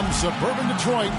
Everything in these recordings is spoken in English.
from suburban Detroit.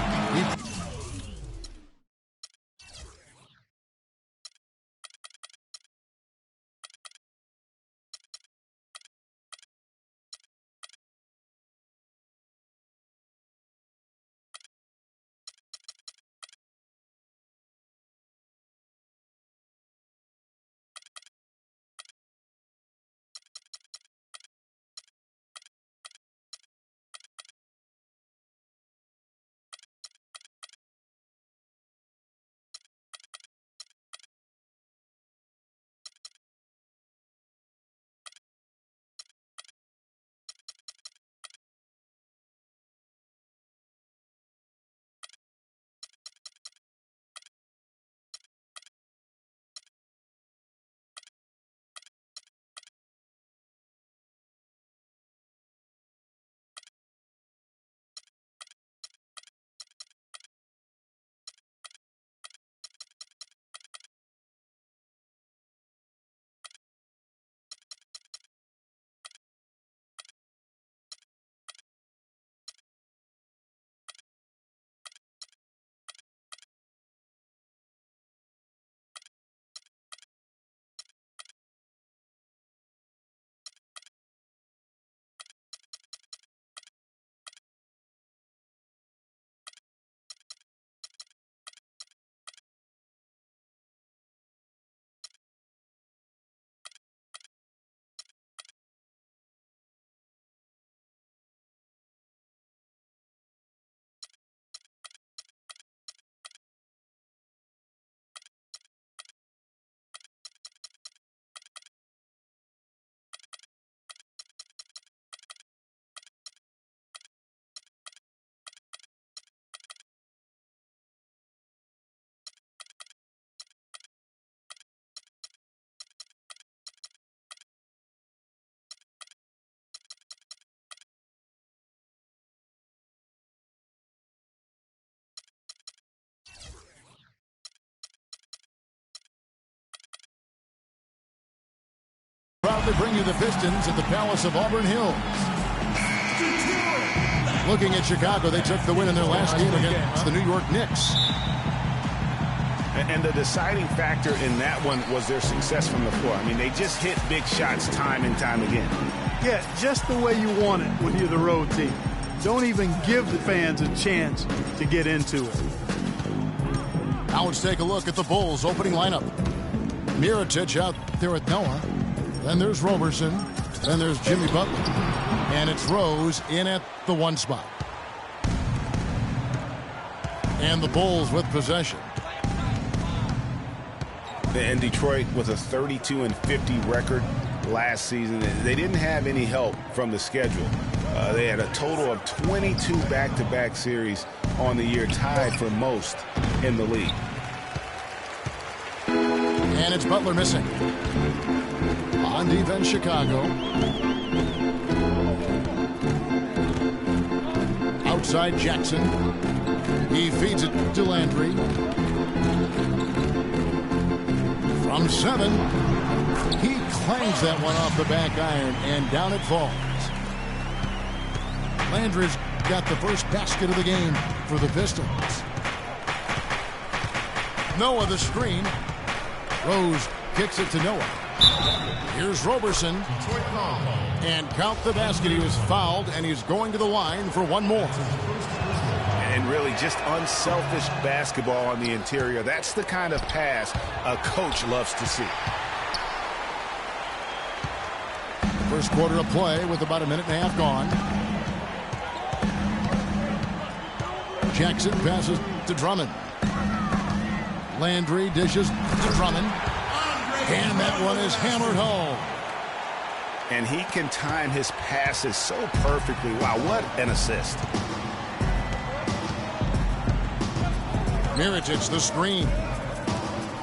Proud to bring you the Pistons at the Palace of Auburn Hills. Looking at Chicago, they took the win in their last game against the New York Knicks. And the deciding factor in that one was their success from the floor. I mean, they just hit big shots time and time again. Yeah, just the way you want it when you're the road team. Don't even give the fans a chance to get into it. Now let's take a look at the Bulls' opening lineup. Mirotic out there with Noah. Then there's Roberson. Then there's Jimmy Butler. And it's Rose in at the 1 spot. And the Bulls with possession. And Detroit with a 32-50 record last season. They didn't have any help from the schedule. They had a total of 22 back-to-back series on the year, tied for most in the league. And it's Butler missing. On defense, Chicago. Outside, Jackson. He feeds it to Landry. From 7, he clangs that one off the back iron, and down it falls. Landry's got the first basket of the game for the Pistons. Noah the screen. Rose kicks it to Noah. Here's Roberson. And count the basket. He was fouled, and he's going to the line for one more. And really just unselfish basketball on the interior. That's the kind of pass a coach loves to see. First quarter of play with about a minute and a half gone. Jackson passes to Drummond. Landry dishes to Drummond. And that one is hammered home. And he can time his passes so perfectly. Wow, what an assist. Mirotic the screen.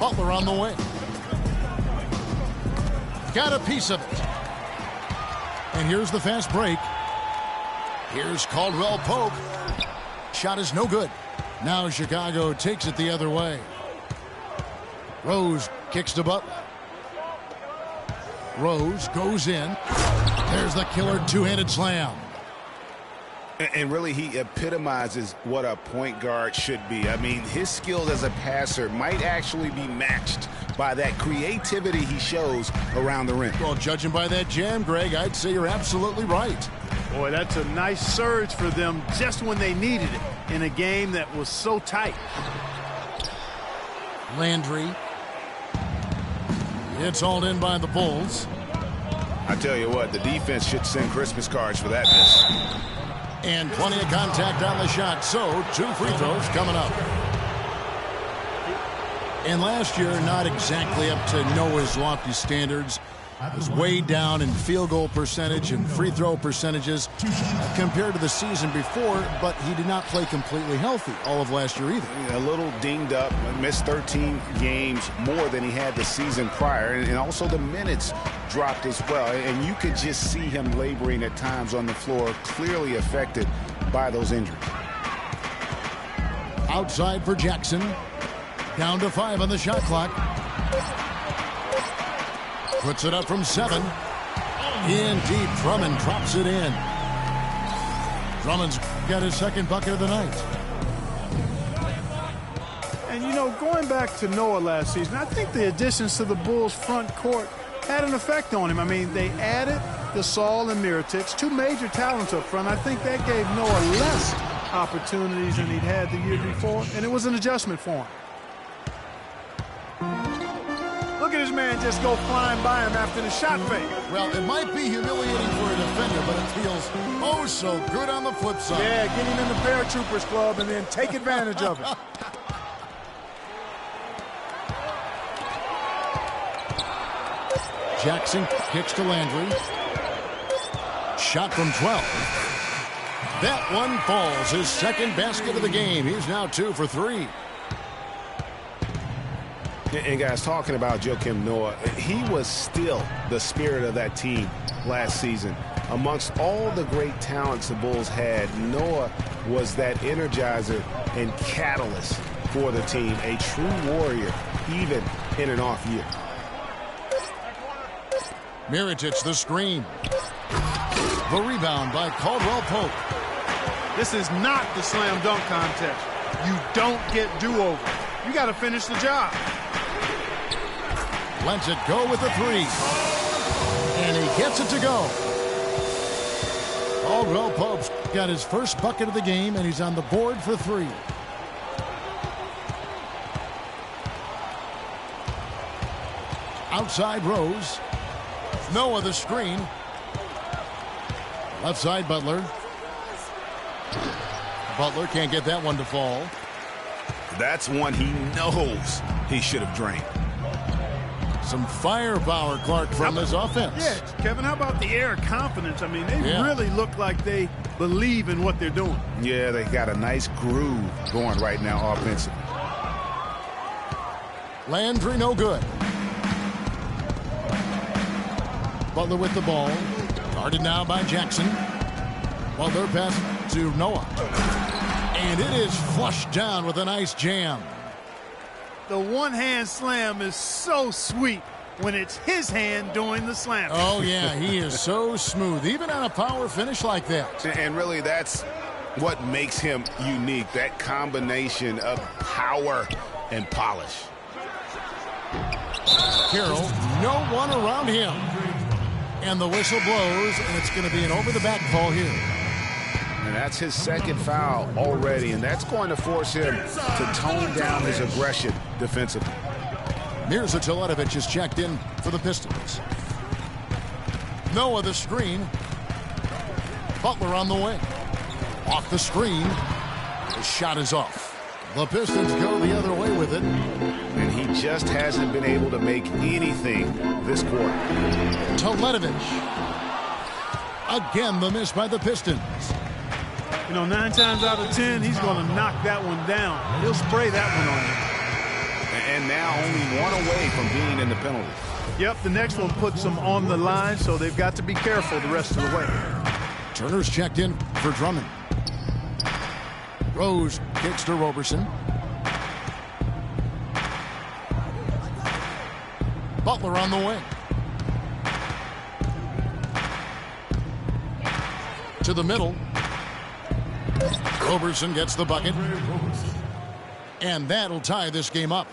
Butler on the way. Got a piece of it. And here's the fast break. Here's Caldwell Pope. Shot is no good. Now Chicago takes it the other way. Rose kicks to Butler. Rose goes in. There's the killer two-handed slam. And really, he epitomizes what a point guard should be. I mean, his skills as a passer might actually be matched by that creativity he shows around the rim. Well, judging by that jam, Greg, I'd say you're absolutely right. Boy, that's a nice surge for them just when they needed it in a game that was so tight. Landry. It's hauled in by the Bulls. I tell you what, the defense should send Christmas cards for that miss. And plenty of contact on the shot, so 2 free throws coming up. And last year, not exactly up to Noah's lofty standards. It was way down in field goal percentage and free throw percentages compared to the season before, but he did not play completely healthy all of last year either. A little dinged up, missed 13 games more than he had the season prior, and also the minutes dropped as well. And you could just see him laboring at times on the floor, clearly affected by those injuries. Outside for Jackson. Down to 5 on the shot clock. Puts it up from 7. In deep, Drummond drops it in. Drummond's got his second bucket of the night. And, you know, going back to Noah last season, I think the additions to the Bulls' front court had an effect on him. I mean, they added Gasol and Mirotic, 2 major talents up front. I think that gave Noah less opportunities than he'd had the year before, and it was an adjustment for him. Look at this man just go flying by him after the shot fake. Well, it might be humiliating for a defender, but it feels oh so good on the flip side. Yeah, get him in the paratroopers club and then take advantage of it. Jackson kicks to Landry. Shot from 12. That one falls. His second basket of the game. He's now 2 for 3. And guys, talking about Joakim Noah, he was still the spirit of that team last season. Amongst all the great talents the Bulls had, Noah was that energizer and catalyst for the team, a true warrior, even in an off year. Mirotic the screen. The rebound by Caldwell Pope. This is not the slam dunk contest. You don't get do-over. You got to finish the job. Lets it go with the 3. And he gets it to go. Caldwell Pope's got his first bucket of the game, and he's on the board for 3. Outside Rose. Noah the screen. Left side Butler. Butler can't get that one to fall. That's one he knows he should have drained. Some firepower, Clark, from this offense. Yeah, Kevin, how about the air of confidence? I mean, they really look like they believe in what they're doing. Yeah, they got a nice groove going right now offensively. Landry no good. Butler with the ball. Guarded now by Jackson. Butler pass to Noah. And it is flushed down with a nice jam. The one-hand slam is so sweet when it's his hand doing the slam. Oh, yeah, he is so smooth, even on a power finish like that. And really, that's what makes him unique, that combination of power and polish. Carroll, no one around him. And the whistle blows, and it's going to be an over-the-back call here. And that's his second foul already, and that's going to force him to tone down his aggression defensively. Mirza Teletovic is checked in for the Pistons. Noah the screen. Butler on the wing. Off the screen. The shot is off. The Pistons go the other way with it. And he just hasn't been able to make anything this quarter. Teletovic. Again, the miss by the Pistons. You know, 9 times out of 10, he's going to knock that one down. He'll spray that one on you. And now only one away from being in the penalty. Yep, the next one puts them on the line, so they've got to be careful the rest of the way. Turner's checked in for Drummond. Rose kicks to Roberson. Butler on the wing. To the middle. Roberson gets the bucket. And that'll tie this game up.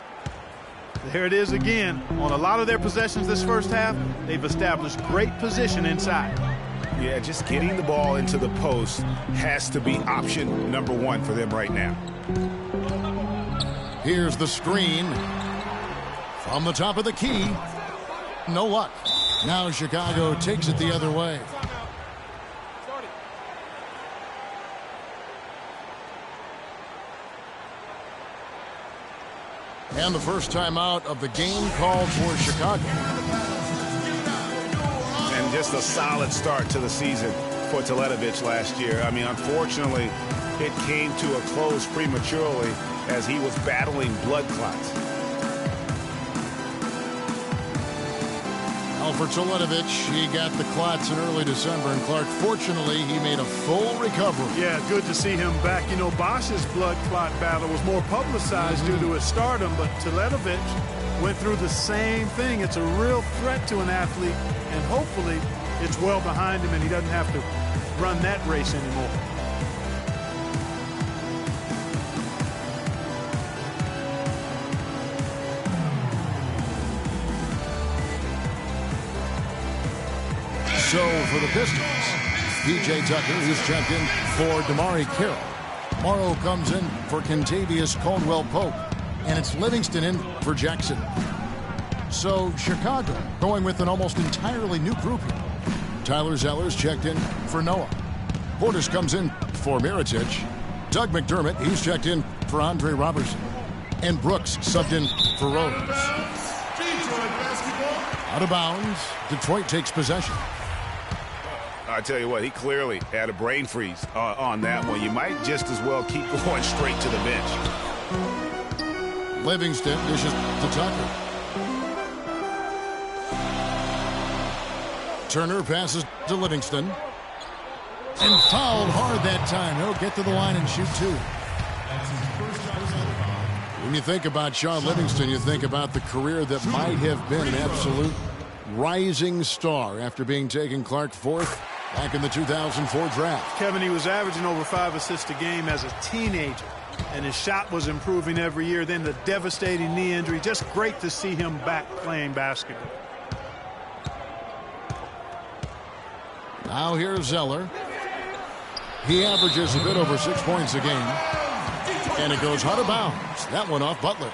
There it is again. On a lot of their possessions this first half, they've established great position inside. Yeah, just getting the ball into the post has to be option number one for them right now. Here's the screen from the top of the key. No luck. Now Chicago takes it the other way. And the first timeout of the game called for Chicago. And just a solid start to the season for Teletovic last year. I mean, unfortunately, it came to a close prematurely as he was battling blood clots. Well, for Teletovic, he got the clots in early December, and Clark, fortunately, he made a full recovery. Yeah, good to see him back. You know, Bosch's blood clot battle was more publicized due to his stardom, but Teletovic went through the same thing. It's a real threat to an athlete, and hopefully it's well behind him and he doesn't have to run that race anymore. So for the Pistons, P.J. Tucker, who's checked in for Damari Carroll. Morrow comes in for Kentavious Caldwell-Pope. And it's Livingston in for Jackson. So Chicago going with an almost entirely new group here. Tyler Zeller's checked in for Noah. Portis comes in for Mirotic. Doug McDermott, he's checked in for Andre Robertson. And Brooks subbed in for Rose. Out of bounds, Detroit takes possession. I tell you what, he clearly had a brain freeze on that one. You might just as well keep going straight to the bench. Livingston dishes to Tucker. Turner passes to Livingston. And fouled hard that time. He'll get to the line and shoot two. When you think about Sean Livingston, you think about the career that might have been an absolute rising star after being taken Clark fourth back in the 2004 draft. Kevin, he was averaging over 5 assists a game as a teenager, and his shot was improving every year. Then the devastating knee injury. Just great to see him back playing basketball. Now here's Zeller. He averages a bit over 6 points a game. And it goes out of bounds. That one off Butler.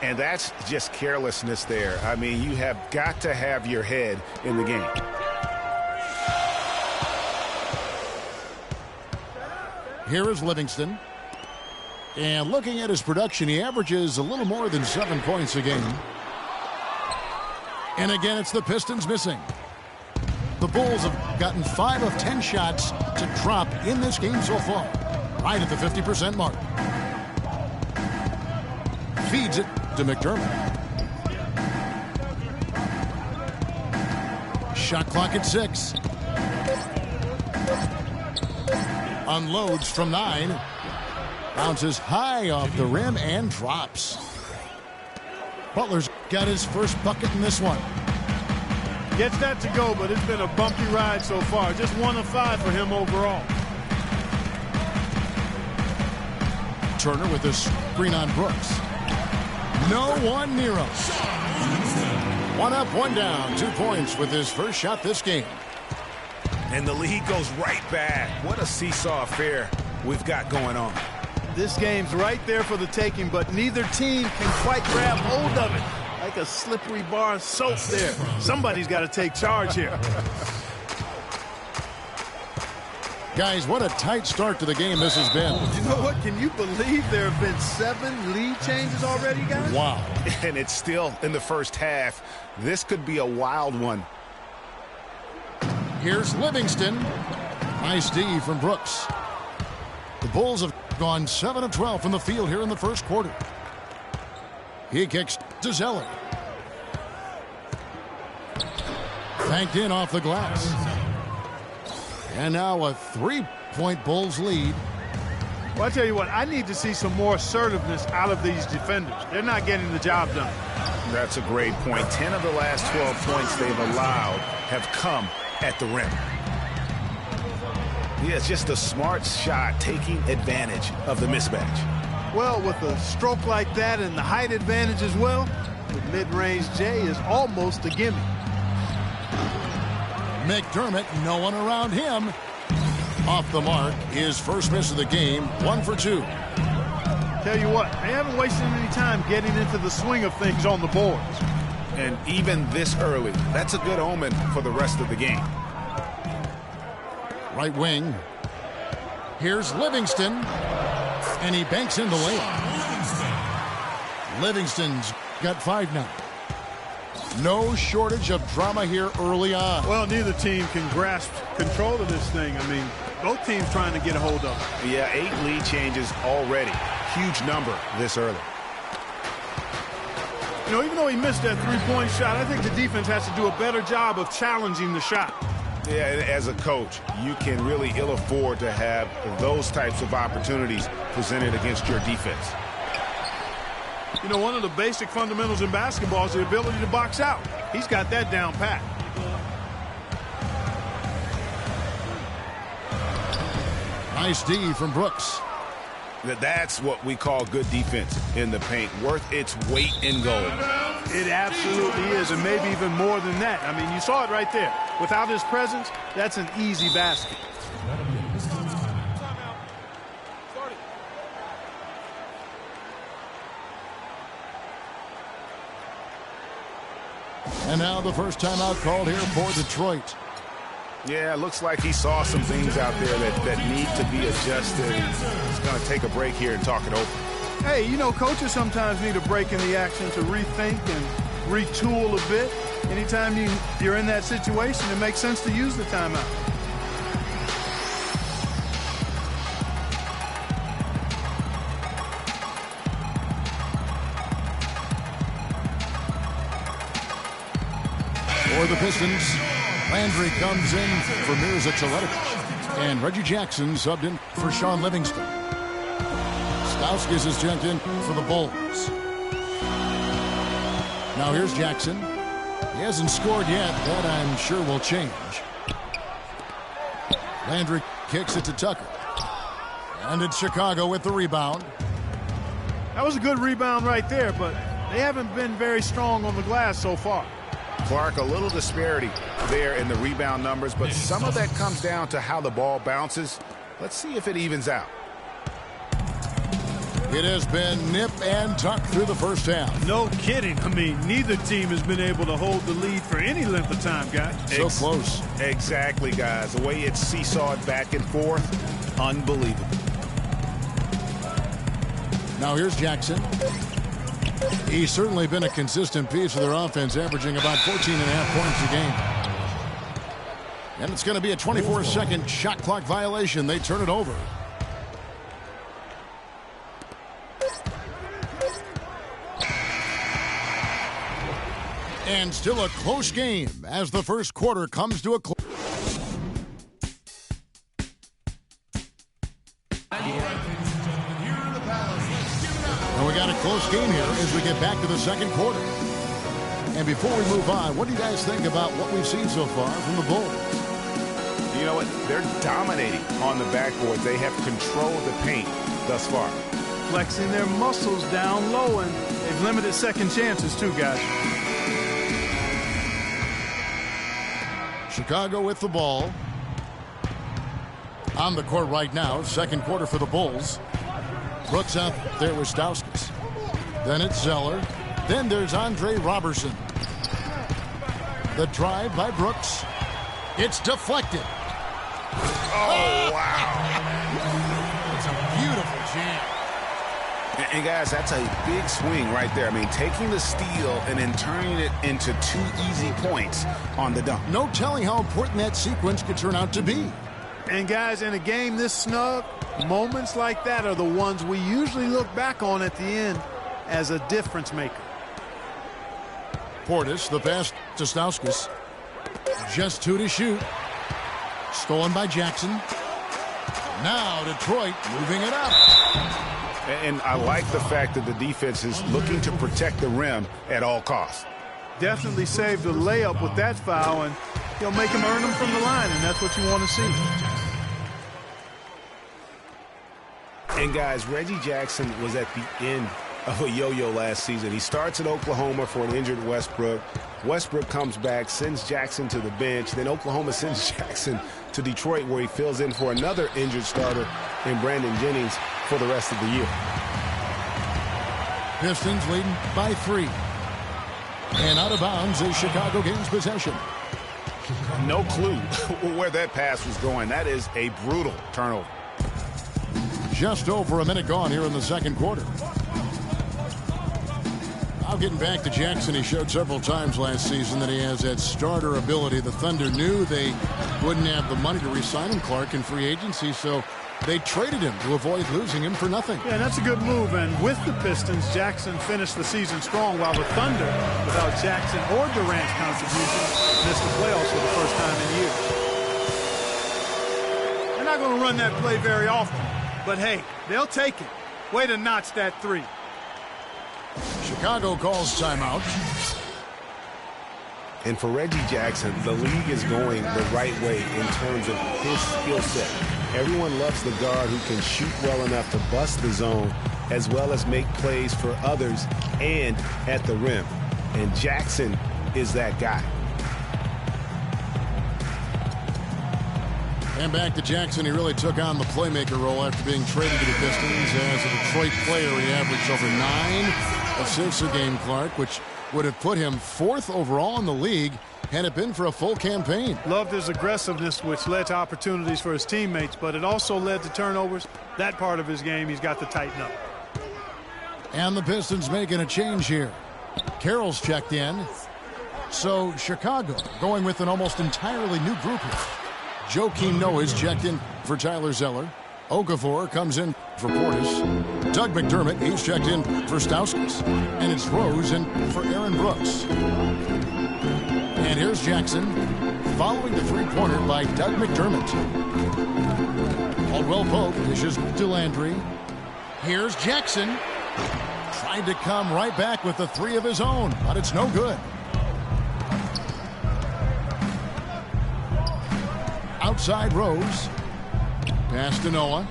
And that's just carelessness there. I mean, you have got to have your head in the game. Here is Livingston. And looking at his production, he averages a little more than 7 points a game. And again, it's the Pistons missing. The Bulls have gotten 5 of 10 shots to drop in this game so far. Right at the 50% mark. Feeds it to McDermott. Shot clock at 6. Unloads from 9. Bounces high off the rim and drops. Butler's got his first bucket in this one. Gets that to go, but it's been a bumpy ride so far. Just 1 of 5 for him overall. Turner with a screen on Brooks. No one near him. 1 up, 1 down. 2 points with his first shot this game. And the lead goes right back. What a seesaw affair we've got going on. This game's right there for the taking, but neither team can quite grab hold of it. Like a slippery bar of soap there. Somebody's got to take charge here. Guys, what a tight start to the game this has been. You know what? Can you believe there have been 7 lead changes already, guys? Wow. And it's still in the first half. This could be a wild one. Here's Livingston. Nice D from Brooks. The Bulls have gone 7 of 12 from the field here in the first quarter. He kicks to Zeller. Banked in off the glass. And now a 3-point Bulls lead. Well, I tell you what, I need to see some more assertiveness out of these defenders. They're not getting the job done. That's a great point. 10 of the last 12 points they've allowed have come at the rim. Yeah, it's just a smart shot taking advantage of the mismatch. Well, with a stroke like that and the height advantage as well, the mid-range J is almost a gimme. McDermott, no one around him. Off the mark, his first miss of the game, 1 for 2. Tell you what, they haven't wasted any time getting into the swing of things on the boards. And even this early, that's a good omen for the rest of the game. Right wing. Here's Livingston. And he banks in the layup. Livingston's got 5 now. No shortage of drama here early on. Well, neither team can grasp control of this thing. I mean, both teams trying to get a hold of it. Yeah, 8 lead changes already. Huge number this early. You know, even though he missed that three-point shot, I think the defense has to do a better job of challenging the shot. Yeah, as a coach, you can really ill afford to have those types of opportunities presented against your defense. You know, one of the basic fundamentals in basketball is the ability to box out. He's got that down pat. Nice D from Brooks. That's what we call good defense in the paint, worth its weight in gold. It absolutely is, and maybe even more than that. I mean, you saw it right there. Without his presence, that's an easy basket. And now the first timeout called here for Detroit. Yeah, it looks like he saw some things out there that need to be adjusted. He's going to take a break here and talk it over. Hey, you know, coaches sometimes need a break in the action to rethink and retool a bit. Anytime you're in that situation, it makes sense to use the timeout. For the Pistons, Landry comes in for Mirza Teletovic. And Reggie Jackson subbed in for Sean Livingston. Stauskas is checked in for the Bulls. Now here's Jackson. He hasn't scored yet. That I'm sure will change. Landry kicks it to Tucker. And it's Chicago with the rebound. That was a good rebound right there, but they haven't been very strong on the glass so far. Clark, a little disparity there in the rebound numbers, but some of that comes down to how the ball bounces. Let's see if it evens out. It has been nip and tuck through the first half. No kidding. I mean, neither team has been able to hold the lead for any length of time, guys. So close. Exactly, guys. The way it's seesawed back and forth, unbelievable. Now here's Jackson. He's certainly been a consistent piece of their offense, averaging about 14.5 points a game. And it's going to be a 24-second shot clock violation. They turn it over. And still a close game as the first quarter comes to a close. And we got a close game here as we get back to the second quarter. And before we move on, what do you guys think about what we've seen so far from the Bulls? You know what? They're dominating on the backboard. They have controlled the paint thus far. Flexing their muscles down low, and they've limited second chances too, guys. Chicago with the ball. On the court right now, second quarter for the Bulls. Brooks out there with Stauskas. Then it's Zeller. Then there's Andre Robertson. The drive by Brooks. It's deflected. Oh, wow. It's a beautiful jam. And guys, that's a big swing right there. I mean, taking the steal and then turning it into 2 easy points on the dunk. No telling how important that sequence could turn out to be. And guys, in a game this snug, moments like that are the ones we usually look back on at the end as a difference maker. Portis, the pass to Stauskas. Just 2 to shoot. Stolen by Jackson. Now Detroit moving it up. And I like the fact that the defense is looking to protect the rim at all costs. Definitely saved a layup with that foul, and he'll make him earn them from the line, and that's what you want to see. And guys, Reggie Jackson was at the end of a yo-yo last season. He starts at Oklahoma for an injured Westbrook. Westbrook comes back, sends Jackson to the bench. Then Oklahoma sends Jackson to Detroit, where he fills in for another injured starter in Brandon Jennings for the rest of the year. Pistons leading by 3. And out of bounds is Chicago gains possession. No clue where that pass was going. That is a brutal turnover. Just over a minute gone here in the second quarter. Now getting back to Jackson, he showed several times last season that he has that starter ability. The Thunder knew they wouldn't have the money to re-sign him, Clark, in free agency, so they traded him to avoid losing him for nothing. Yeah, that's a good move. And with the Pistons, Jackson finished the season strong, while the Thunder, without Jackson or Durant's contribution, missed the playoffs for the first time in years. They're not going to run that play very often, but hey, they'll take it. Way to notch that 3. Chicago calls timeout. And for Reggie Jackson, the league is going the right way in terms of his skill set. Everyone loves the guard who can shoot well enough to bust the zone, as well as make plays for others and at the rim. And Jackson is that guy. And back to Jackson. He really took on the playmaker role after being traded to the Pistons. As a Detroit player, he averaged over 9 assists a game, Clark, which would have put him 4th overall in the league had it been for a full campaign. Loved his aggressiveness, which led to opportunities for his teammates, but it also led to turnovers. That part of his game he's got to tighten up. And the Pistons making a change here. Carroll's checked in. So Chicago going with an almost entirely new group here. Joakim Noah's checked in for Tyler Zeller. Okafor comes in for Portis. Doug McDermott, he's checked in for Stauskas. And it's Rose in for Aaron Brooks. And here's Jackson following the three-pointer by Doug McDermott. Caldwell Pope dishes to Landry. Here's Jackson. Tried to come right back with the 3 of his own, but it's no good. Outside Rose. Pass to Noah.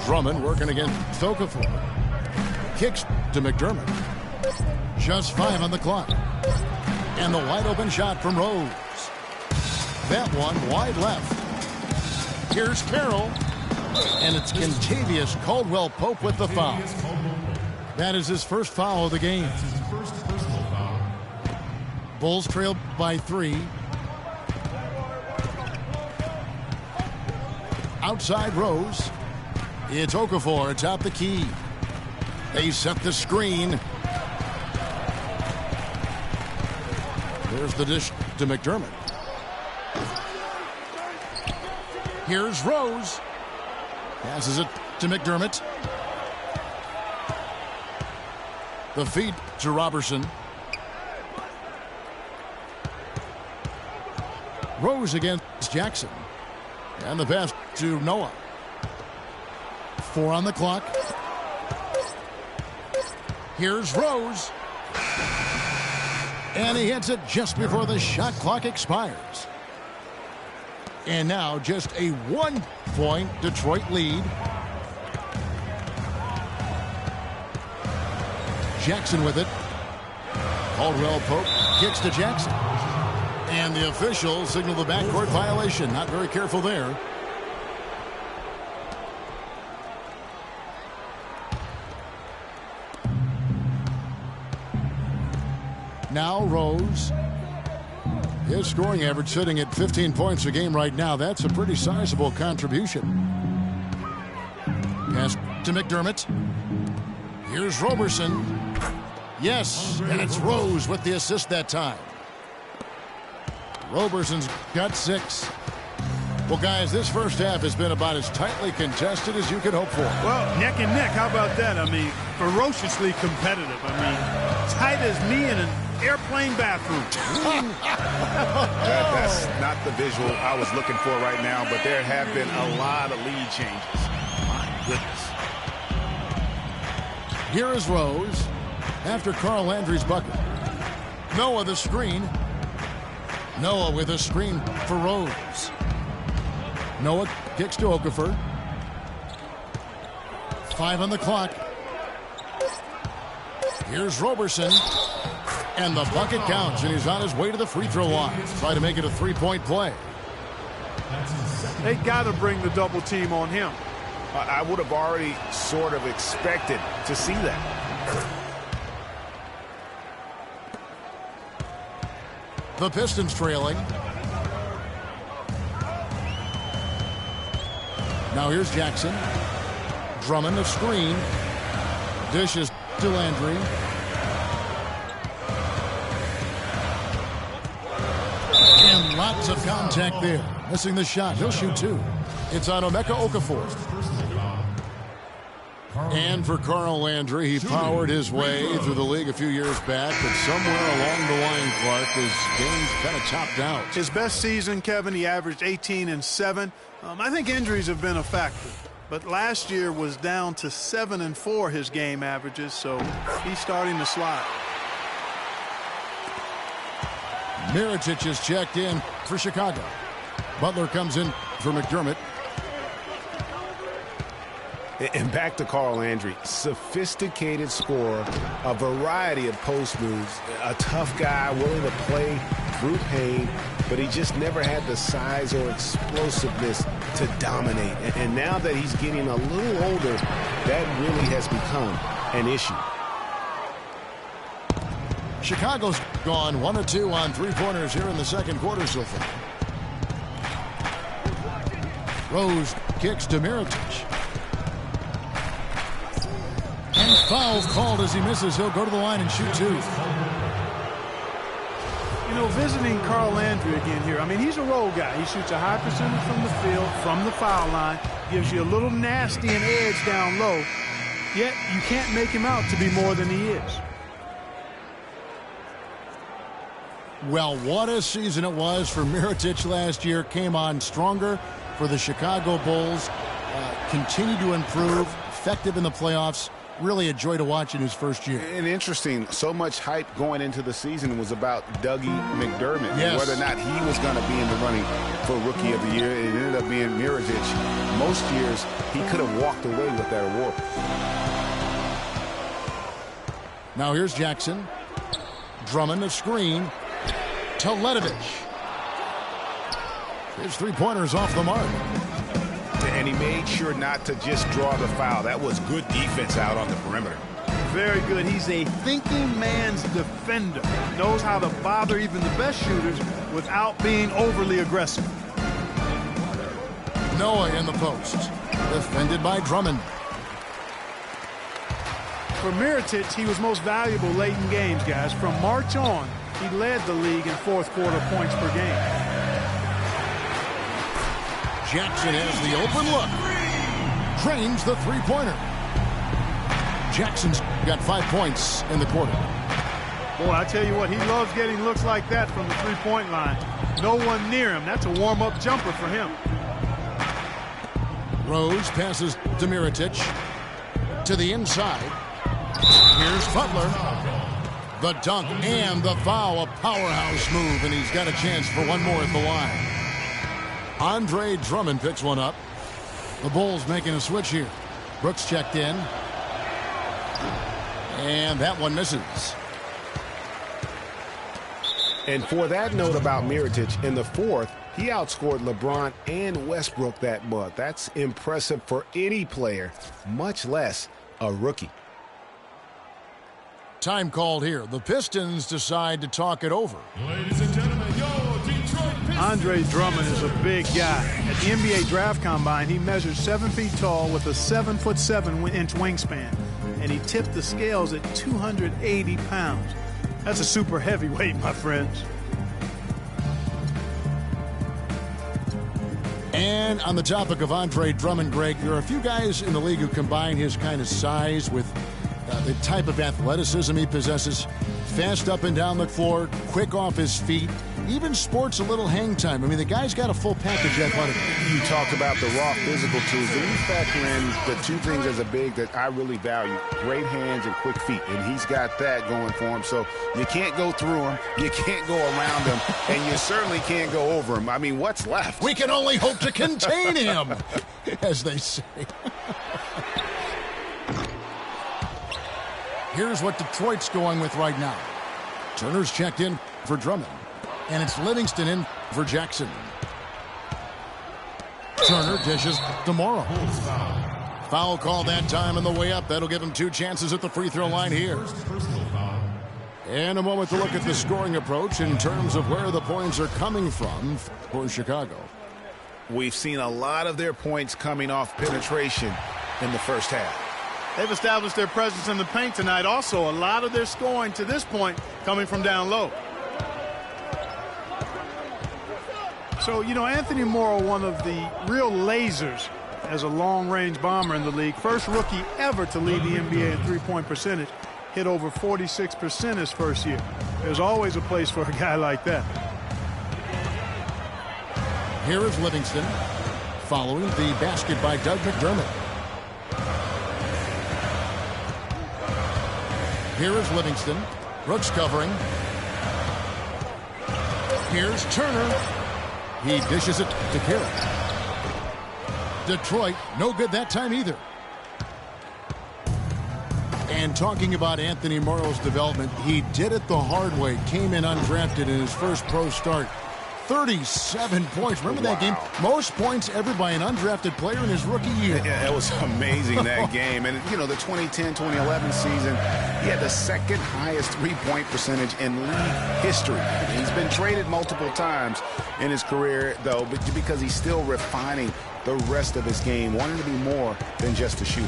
Drummond working against Okafor. Kicks to McDermott. Just 5 on the clock. And the wide open shot from Rose. That one wide left. Here's Carroll. And it's Kentavious Caldwell-Pope with the foul. That is his first foul of the game. Bulls trailed by 3. Outside Rose. It's Okafor atop the key. They set the screen. There's the dish to McDermott. Here's Rose. Passes it to McDermott. The feed to Robertson. Rose against Jackson. And the pass to Noah. 4 on the clock. Here's Rose. And he hits it just before the shot clock expires. And now just a 1-point Detroit lead. Jackson with it. Caldwell-Pope kicks to Jackson. And the officials signal the backcourt violation. Not very careful there. Now Rose. His scoring average sitting at 15 points a game right now. That's a pretty sizable contribution. Pass to McDermott. Here's Robertson. Yes, and it's Rose with the assist that time. Roberson's got 6. Well, guys, this first half has been about as tightly contested as you could hope for. Well, neck and neck. How about that? I mean, ferociously competitive. I mean, tight as me in an airplane bathroom. That's not the visual I was looking for right now, but there have been a lot of lead changes. My goodness. Here is Rose after Carl Landry's bucket. Noah the screen. Noah with a screen for Rose. Noah kicks to Okafor. 5 on the clock. Here's Roberson. And the bucket counts, and he's on his way to the free throw line. Try to make it a three-point play. They got to bring the double team on him. I would have already sort of expected to see that. The Pistons trailing. Now here's Jackson. Drummond a screen. Dishes to Landry. And lots of contact there. Missing the shot. He'll shoot 2. It's on Emeka Okafor. And for Carl Landry, he powered his way through the league a few years back, but somewhere along the line, Clark, his game kind of topped out. His best season, Kevin, he averaged 18 and 7. I think injuries have been a factor, but last year was down to 7 and 4 his game averages, so he's starting to slide. Mirotic is checked in for Chicago. Butler comes in for McDermott. And back to Carl Landry. Sophisticated scorer, a variety of post moves, a tough guy willing to play through pain, but he just never had the size or explosiveness to dominate. And now that he's getting a little older, that really has become an issue. Chicago's gone 1 of 2 on three-pointers here in the second quarter so far. Rose kicks to Mirotic. And foul called as he misses. He'll go to the line and shoot 2. You know, visiting Carl Landry again here, I mean, he's a role guy. He shoots a high percentage from the field, from the foul line, gives you a little nasty and edge down low, yet you can't make him out to be more than he is. Well, what a season it was for Mirotic last year. Came on stronger for the Chicago Bulls. Continued to improve. Effective in the playoffs. Really a joy to watch in his first year. And interesting, so much hype going into the season was about Dougie McDermott. Yes. And whether or not he was going to be in the running for Rookie of the Year. It ended up being Mirotic. Most years, he could have walked away with that award. Now here's Jackson. Drummond a screen. Teletovic. His three-pointer's off the mark. And he made sure not to just draw the foul. That was good defense out on the perimeter. Very good. He's a thinking man's defender. Knows how to bother even the best shooters without being overly aggressive. Noah in the post. Defended by Drummond. For Mirotic, he was most valuable late in games, guys. From March on, he led the league in fourth quarter points per game. Jackson has the open look. Drains the three-pointer. Jackson's got 5 points in the quarter. Boy, I tell you what, he loves getting looks like that from the three-point line. No one near him. That's a warm-up jumper for him. Rose passes to Mirotic. To the inside. Here's Butler. The dunk and the foul. A powerhouse move, and he's got a chance for one more at the line. Andre Drummond picks one up. The Bulls making a switch here. Brooks checked in. And that one misses. And for that note about Mirotic, in the fourth, he outscored LeBron and Westbrook that month. That's impressive for any player, much less a rookie. Time called here. The Pistons decide to talk it over. Ladies and gentlemen, Andre Drummond is a big guy. At the NBA Draft Combine, he measured 7 feet tall with a 7'7" wingspan, and he tipped the scales at 280 pounds. That's a super heavyweight, my friends. And on the topic of Andre Drummond, Greg, there are a few guys in the league who combine his kind of size with the type of athleticism he possesses. Fast up and down the floor, quick off his feet, even sports a little hang time. I mean, the guy's got a full package athletically. You talked about the raw physical tools. When you factor in the two things as a big that I really value, great hands and quick feet, and he's got that going for him. So you can't go through him, you can't go around him, and you certainly can't go over him. I mean, what's left? We can only hope to contain him, as they say. Here's what Detroit's going with right now. Turner's checked in for Drummond, and it's Livingston in for Jackson. Turner dishes to Morrow. Foul call that time on the way up. That'll give him 2 chances at the free throw line here. And a moment to look at the scoring approach in terms of where the points are coming from for Chicago. We've seen a lot of their points coming off penetration in the first half. They've established their presence in the paint tonight. Also, a lot of their scoring to this point coming from down low. So, you know, Anthony Morrow, one of the real lasers as a long-range bomber in the league. First rookie ever to lead the NBA in three-point percentage. Hit over 46% his first year. There's always a place for a guy like that. Here is Livingston following the basket by Doug McDermott. Here is Livingston. Brooks covering. Here's Turner. He dishes it to Carroll. Detroit, no good that time either. And talking about Anthony Morrow's development, he did it the hard way. Came in undrafted in his first pro start. 37 points. Remember that game? Most points ever by an undrafted player in his rookie year. Yeah, that was amazing, that game. And, you know, the 2010-2011 season, he had the second highest three-point percentage in league history. He's been traded multiple times in his career, though, because he's still refining the rest of his game, wanting to be more than just a shooter.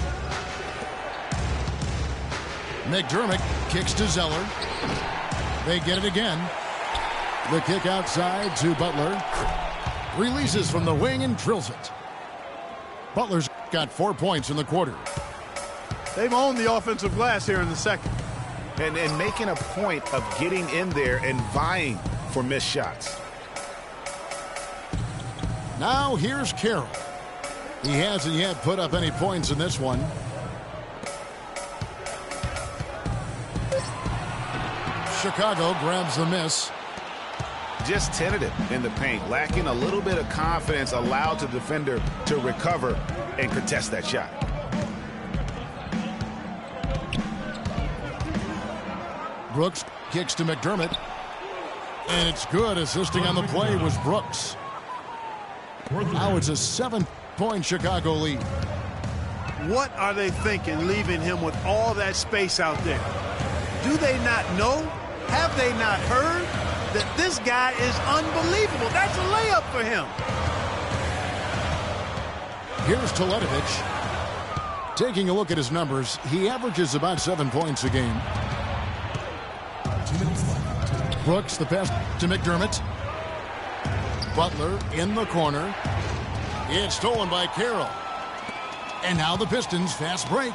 McDermott kicks to Zeller. They get it again. The kick outside to Butler. Releases from the wing and drills it. Butler's got 4 points in the quarter. They've owned the offensive glass here in the second. And making a point of getting in there and vying for missed shots. Now here's Carroll. He hasn't yet put up any points in this one. Chicago grabs the miss. Just tentative in the paint, lacking a little bit of confidence, allowed the defender to recover and contest that shot. Brooks kicks to McDermott. And it's good. Assisting on the play was Brooks. Now it's a 7-point Chicago lead. What are they thinking, leaving him with all that space out there? Do they not know? Have they not heard that this guy is unbelievable? That's a layup for him. Here's Teletovich. Taking a look at his numbers, he averages about 7 points a game. Brooks, the pass to McDermott. Butler in the corner. It's stolen by Carroll. And now the Pistons fast break.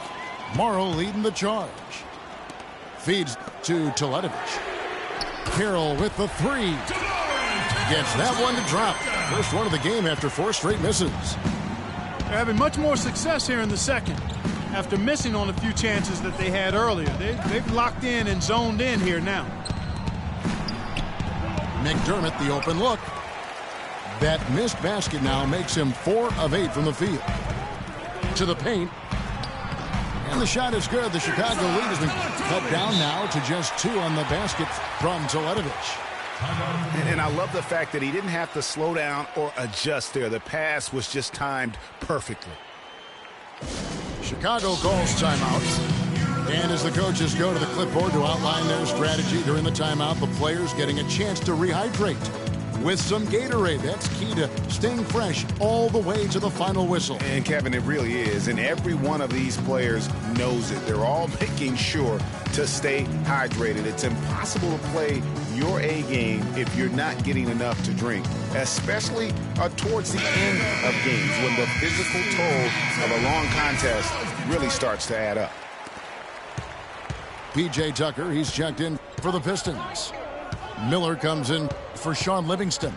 Morrow leading the charge. Feeds to Teletovich. Carroll with the three. Gets that one to drop. First one of the game after 4 straight misses. They're having much more success here in the second after missing on a few chances that they had earlier. They've locked in and zoned in here now. McDermott, the open look. That missed basket now makes him 4 of 8 from the field. To the paint. And the shot is good. The Chicago lead has been cut down now to just 2 on the basket from Teletovich. And I love the fact that he didn't have to slow down or adjust there. The pass was just timed perfectly. Chicago calls timeout. And as the coaches go to the clipboard to outline their strategy during the timeout, the players getting a chance to rehydrate with some Gatorade. That's key to staying fresh all the way to the final whistle. And, Kevin, it really is. And every one of these players knows it. They're all making sure to stay hydrated. It's impossible to play your A game if you're not getting enough to drink, especially towards the end of games when the physical toll of a long contest really starts to add up. P.J. Tucker, he's checked in for the Pistons. Miller comes in for Sean Livingston.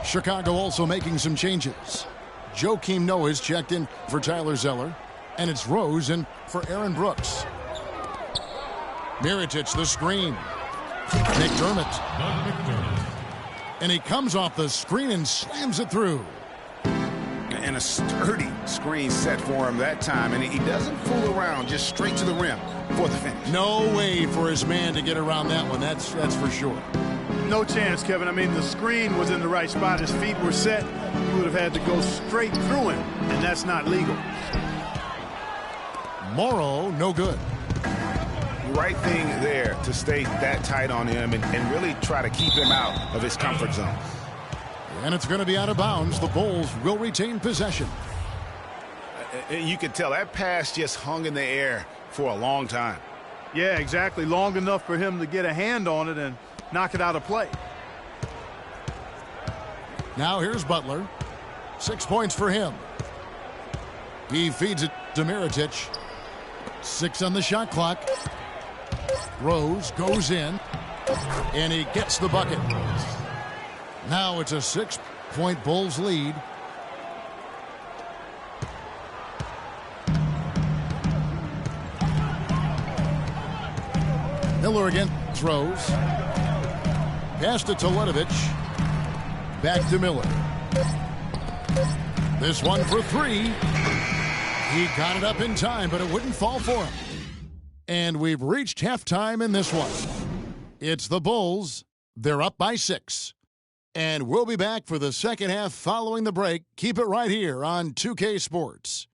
Chicago also making some changes. Joakim Noah is checked in for Tyler Zeller. And it's Rose in for Aaron Brooks. Mirotic, the screen. McDermott. And he comes off the screen and slams it through. And a sturdy screen set for him that time. And he doesn't fool around, just straight to the rim for the finish. No way for his man to get around that one. That's for sure. No chance, Kevin. I mean, the screen was in the right spot. His feet were set. He would have had to go straight through him, and that's not legal. Morrow, no good. Right thing there to stay that tight on him and really try to keep him out of his comfort zone. And it's going to be out of bounds. The Bulls will retain possession. You could tell that pass just hung in the air for a long time. Yeah, exactly. Long enough for him to get a hand on it and knock it out of play. Now here's Butler. 6 points for him. He feeds it to Mirotic. 6 on the shot clock. Rose goes in, and he gets the bucket. Now it's a 6-point Bulls lead. Miller again throws. Pass to Teletovic. Back to Miller. This one for 3. He got it up in time, but it wouldn't fall for him. And we've reached halftime in this one. It's the Bulls. They're up by 6. And we'll be back for the second half following the break. Keep it right here on 2K Sports.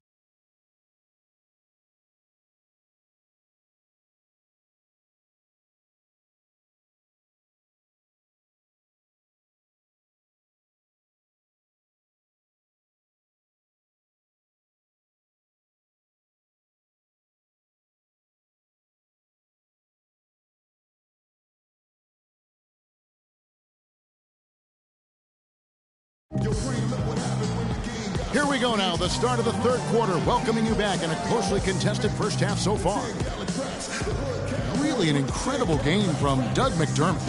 Here we go now, the start of the third quarter, welcoming you back in a closely contested first half so far. Really an incredible game from Doug McDermott.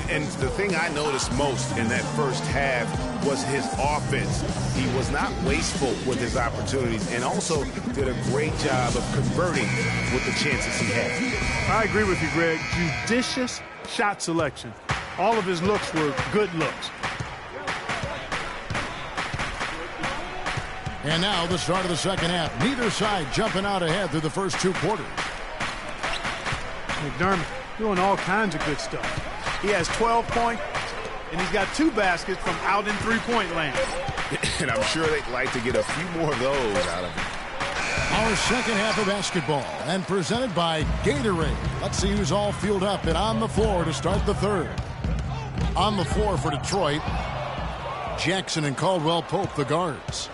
And the thing I noticed most in that first half was his offense. He was not wasteful with his opportunities and also did a great job of converting with the chances he had. I agree with you, Greg. Judicious shot selection. All of his looks were good looks. And now the start of the second half. Neither side jumping out ahead through the first 2 quarters. McDermott doing all kinds of good stuff. He has 12 points, and he's got 2 baskets from out in three-point land. And I'm sure they'd like to get a few more of those out of him. Our second half of basketball, and presented by Gatorade. Let's see who's all fueled up and on the floor to start the third. On the floor for Detroit, Jackson and Caldwell Pope, the guards.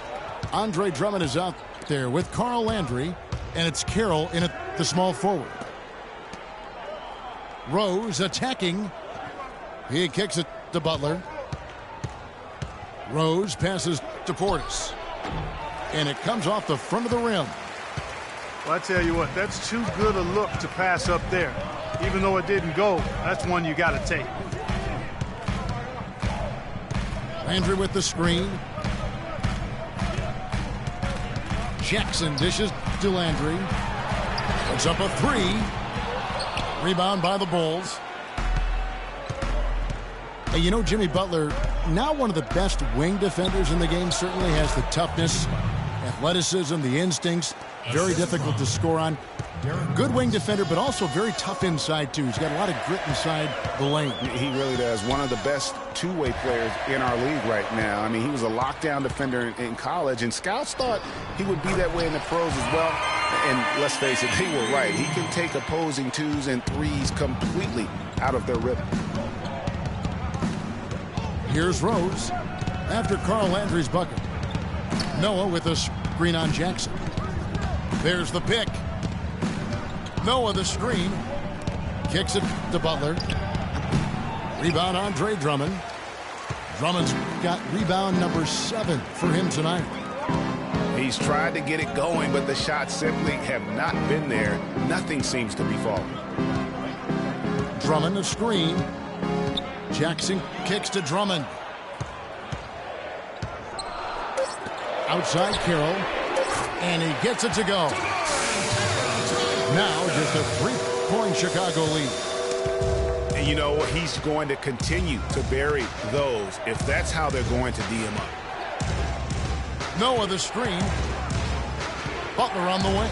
Andre Drummond is out there with Carl Landry, and it's Carroll in at the small forward. Rose attacking. He kicks it to Butler. Rose passes to Portis. And it comes off the front of the rim. Well, I tell you what, that's too good a look to pass up there. Even though it didn't go, that's one you got to take. Landry with the screen. Jackson dishes to Landry. Puts up a 3. Rebound by the Bulls. Hey, you know, Jimmy Butler, not one of the best wing defenders in the game, certainly has the toughness, athleticism, the instincts. Very difficult to score on. Good wing defender, but also very tough inside, too. He's got a lot of grit inside the lane. He really does. One of the best two-way players in our league right now. I mean, he was a lockdown defender in college, and scouts thought he would be that way in the pros as well. And let's face it, they were right. He can take opposing 2s and 3s completely out of their rhythm. Here's Rose after Carl Landry's bucket. Noah with a screen on Jackson. There's the pick. Noah the screen. Kicks it to Butler. Rebound Andre Drummond. Drummond's got rebound number 7 for him tonight. He's tried to get it going, but the shots simply have not been there. Nothing seems to be falling. Drummond the screen. Jackson kicks to Drummond. Outside Carroll. And he gets it to go. Now just a 3-point Chicago lead. And you know what? He's going to continue to bury those if that's how they're going to D him up. Noah the screen. Butler on the wing.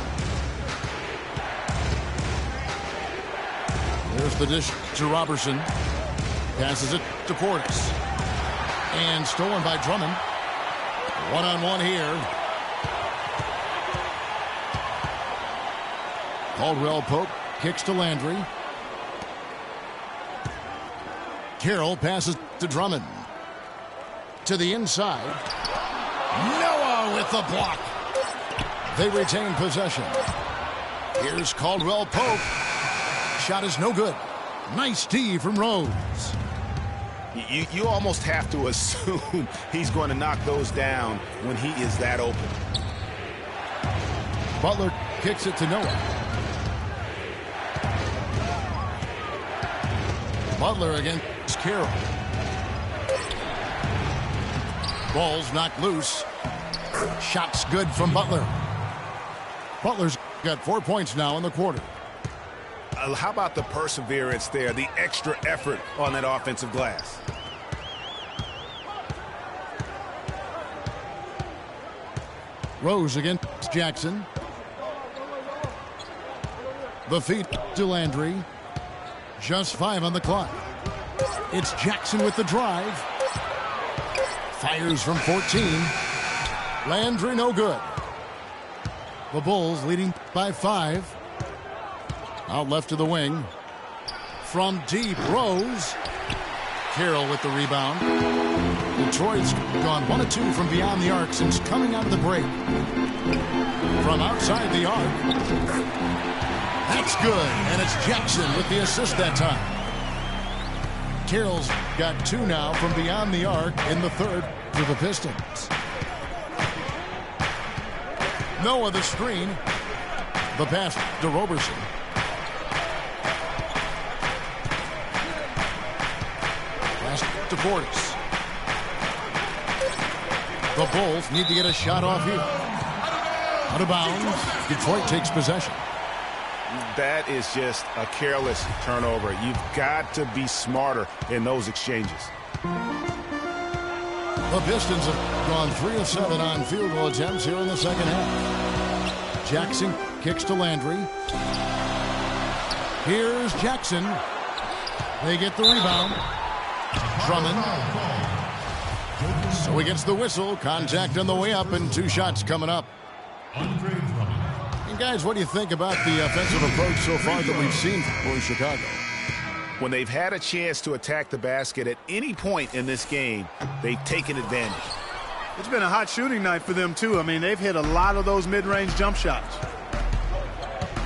There's the dish to Robertson. Passes it to Portis. And stolen by Drummond. One-on-one here. Caldwell Pope kicks to Landry. Carroll passes to Drummond. To the inside. Noah with the block. They retain possession. Here's Caldwell Pope. Shot is no good. Nice D from Rose. You almost have to assume he's going to knock those down when he is that open. Butler kicks it to Noah. Butler against Carroll. Ball's knocked loose. Shot's good from Butler. Butler's got 4 points now in the quarter. How about the perseverance there, the extra effort on that offensive glass? Rose against Jackson. The feed to Landry. Just 5 on the clock. It's Jackson with the drive. Fires from 14. Landry no good. The Bulls leading by 5. Out left to the wing. From deep, Rose. Carroll with the rebound. Detroit's gone 1 of 2 from beyond the arc since coming out of the break. From outside the arc. That's good, and it's Jackson with the assist that time. Carroll's got 2 now from beyond the arc in the third for the Pistons. Noah the screen. The pass to Robertson. Pass to Portis. The Bulls need to get a shot off here. Out of bounds. Detroit takes possession. That is just a careless turnover. You've got to be smarter in those exchanges. The Pistons have gone 3 of 7 on field goal attempts here in the second half. Jackson kicks to Landry. Here's Jackson. They get the rebound. Drummond. So he gets the whistle. Contact on the way up and 2 shots coming up. And guys, what do you think about the offensive approach so far that we've seen for Chicago? When they've had a chance to attack the basket at any point in this game, they've taken advantage. It's been a hot shooting night for them, too. I mean, they've hit a lot of those mid-range jump shots.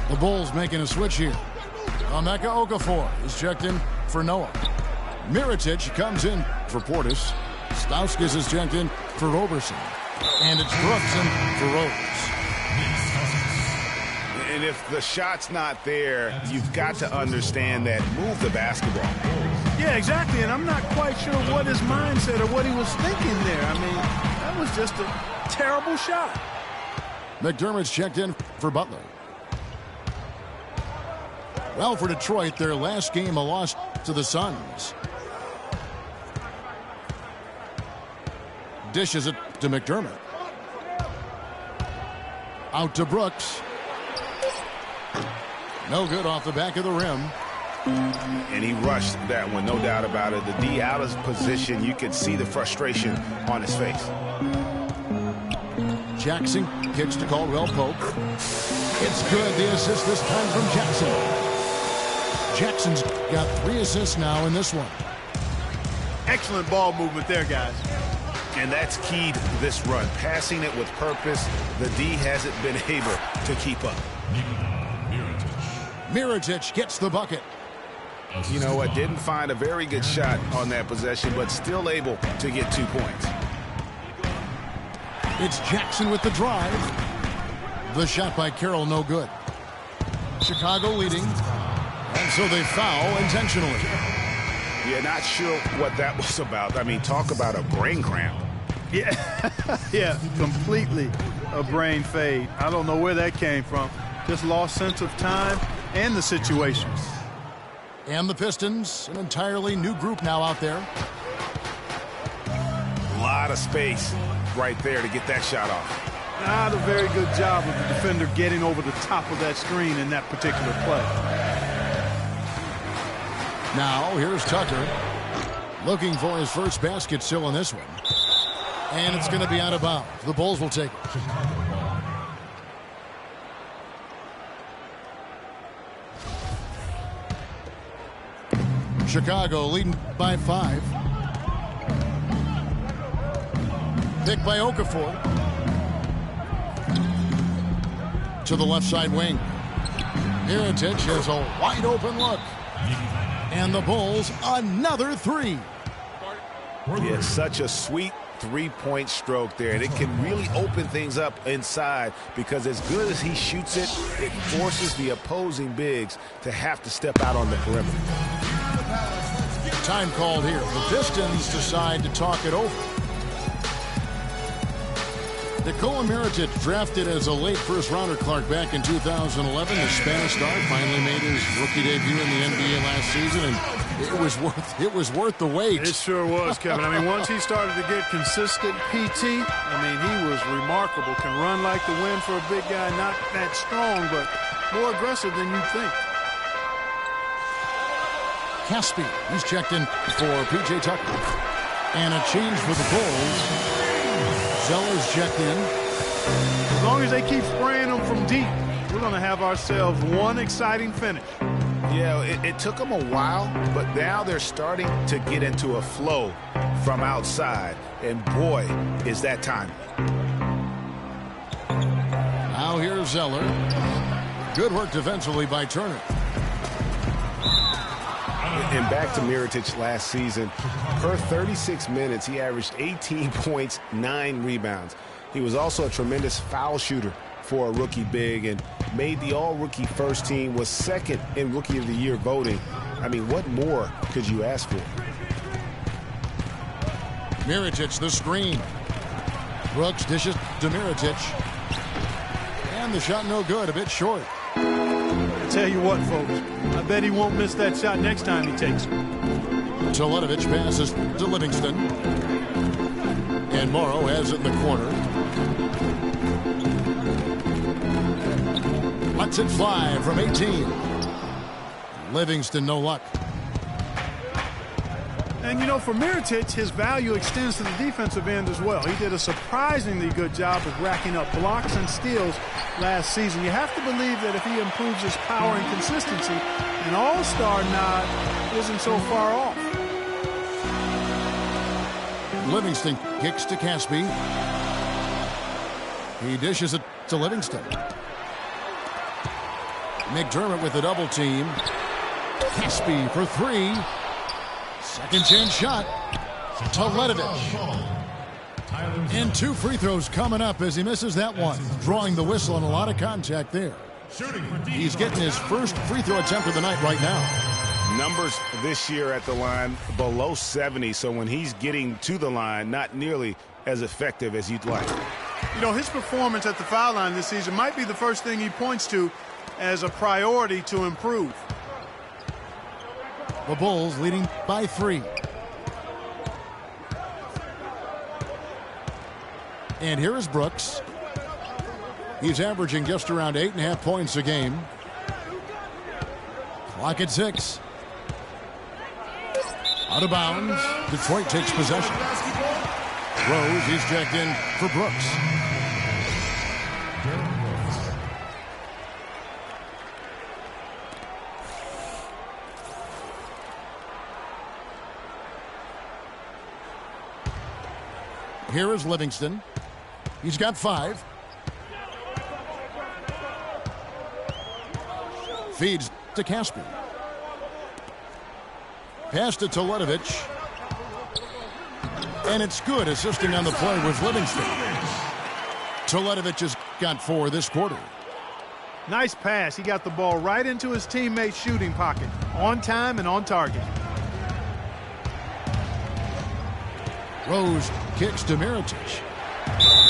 The Bulls making a switch here. Emeka Okafor is checked in for Noah. Mirotic comes in for Portis. Stauskas is checked in for Robertson. And it's Brooks in for Rose. And if the shot's not there, you've got to understand that. Move the basketball. Yeah, exactly. And I'm not quite sure what his mindset or what he was thinking there. I mean, that was just a terrible shot. McDermott's checked in for Butler. Well, for Detroit, their last game a loss to the Suns. Dishes it to McDermott. Out to Brooks. No good off the back of the rim. And he rushed that one, no doubt about it. The D out of position, you could see the frustration on his face. Jackson kicks to Caldwell Pope. It's good. The assist this time from Jackson. Jackson's got 3 assists now in this one. Excellent ball movement there, guys. And that's key to this run. Passing it with purpose. The D hasn't been able to keep up. Mirotic gets the bucket. You know what? Didn't find a very good shot on that possession, but still able to get 2 points. It's Jackson with the drive. The shot by Carroll, no good. Chicago leading. And so they foul intentionally. Yeah, not sure what that was about. I mean, talk about a brain cramp. Yeah, yeah, completely a brain fade. I don't know where that came from. Just lost sense of time and the situation. And the Pistons, an entirely new group now out there. A lot of space right there to get that shot off. Not a very good job of the defender getting over the top of that screen in that particular play. Now, here's Tucker. Looking for his first basket still in this one. And it's going to be out of bounds. The Bulls will take it. Chicago leading by 5. Picked by Okafor. To the left side wing. Mirotic has a wide open look. And the Bulls another 3. Yeah, such a sweet three-point stroke there, and it can really open things up inside because as good as he shoots it, it forces the opposing bigs to have to step out on the perimeter. Time called here. The Pistons decide to talk it over. Nikola Mirotic, drafted as a late first-rounder, Clark, back in 2011. The Spanish star finally made his rookie debut in the NBA last season, and it was worth the wait. It sure was, Kevin. I mean, once he started to get consistent PT, I mean, he was remarkable. Can run like the wind for a big guy, not that strong, but more aggressive than you'd think. Caspi, he's checked in for P.J. Tucker. And a change for the Bulls. Zeller's checked in. As long as they keep spraying them from deep, we're going to have ourselves one exciting finish. Yeah, it took them a while, but now they're starting to get into a flow from outside. And boy, is that time. Now here's Zeller. Good work defensively by Turner. And back to Mirotic last season. Per 36 minutes, he averaged 18 points, 9 rebounds. He was also a tremendous foul shooter for a rookie big and made the all-rookie first team, was second in Rookie of the Year voting. I mean, what more could you ask for? Mirotic, the screen. Brooks dishes to Mirotic. And the shot no good, a bit short. I tell you what, folks, I bet he won't miss that shot next time he takes it. Teletovic passes to Livingston. And Morrow has it in the corner. Lets it fly from 18. Livingston, no luck. And, you know, for Mirotic, his value extends to the defensive end as well. He did a surprisingly good job of racking up blocks and steals last season. You have to believe that if he improves his power and consistency, an all-star nod isn't so far off. Livingston kicks to Caspi. He dishes it to Livingston. McDermott with a double team. Caspi for 3. Second chance shot to Teletovic. And 2 free throws coming up as he misses that one. Drawing the whistle and a lot of contact there. He's getting his first free throw attempt of the night right now. Numbers this year at the line below 70, so when he's getting to the line, not nearly as effective as you'd like. You know, his performance at the foul line this season might be the first thing he points to as a priority to improve. The Bulls leading by 3. And here is Brooks. He's averaging just around 8.5 points a game. Clock at 6. Out of bounds. Detroit takes possession. Rose, he's checked in for Brooks. Here is Livingston. He's got 5. Feeds to Caspi. Pass to Teletovic. And it's good. Assisting on the play was Livingston. Teletovic has got 4 this quarter. Nice pass. He got the ball right into his teammate's shooting pocket. On time and on target. Rose kicks to Mirotic.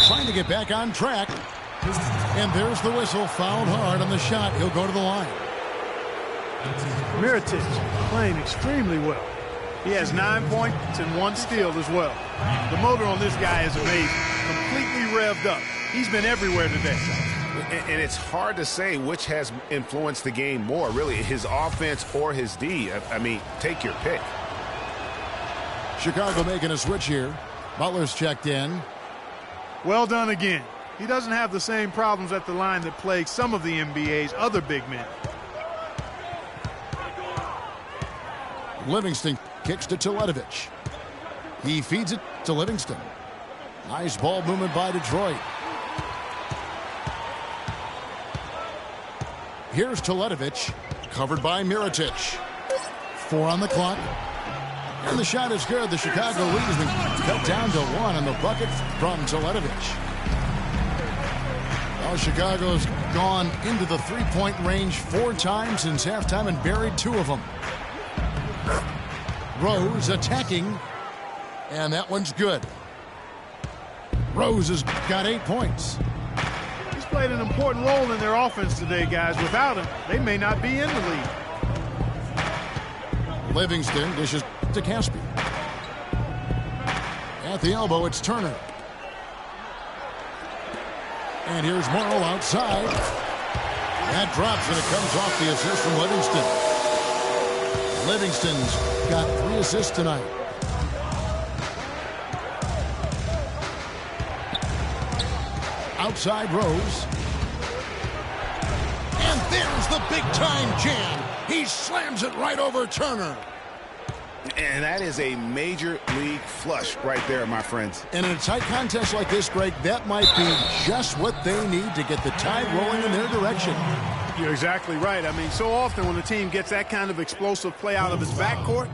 Trying to get back on track. And there's the whistle. Fouled hard on the shot. He'll go to the line. Mirotic playing extremely well. He has 9 points and 1 steal as well. The motor on this guy is amazing. Completely revved up. He's been everywhere today. And it's hard to say which has influenced the game more, really, his offense or his D. I mean, take your pick. Chicago making a switch here. Butler's checked in. Well done again. He doesn't have the same problems at the line that plague some of the NBA's other big men. Livingston kicks to Teletovic. He feeds it to Livingston. Nice ball movement by Detroit. Here's Teletovic, covered by Mirotic. 4 on the clock. And the shot is good. The Chicago lead has been cut down to 1 on the bucket from Teletovic. Well, Chicago's gone into the three-point range 4 times since halftime and buried 2 of them. Rose attacking, and that one's good. Rose has got 8 points. He's played an important role in their offense today, guys. Without him, they may not be in the lead. Livingston dishes to Caspi. At the elbow, it's Turner. And here's Morrow outside. That drops, and it comes off the assist from Livingston. Livingston's got 3 assists tonight. Outside Rose. And there's the big-time jam. He slams it right over Turner. And that is a major league flush right there, my friends. And in a tight contest like this, Greg, that might be just what they need to get the tide rolling in their direction. You're exactly right. I mean, so often when a team gets that kind of explosive play out of its backcourt,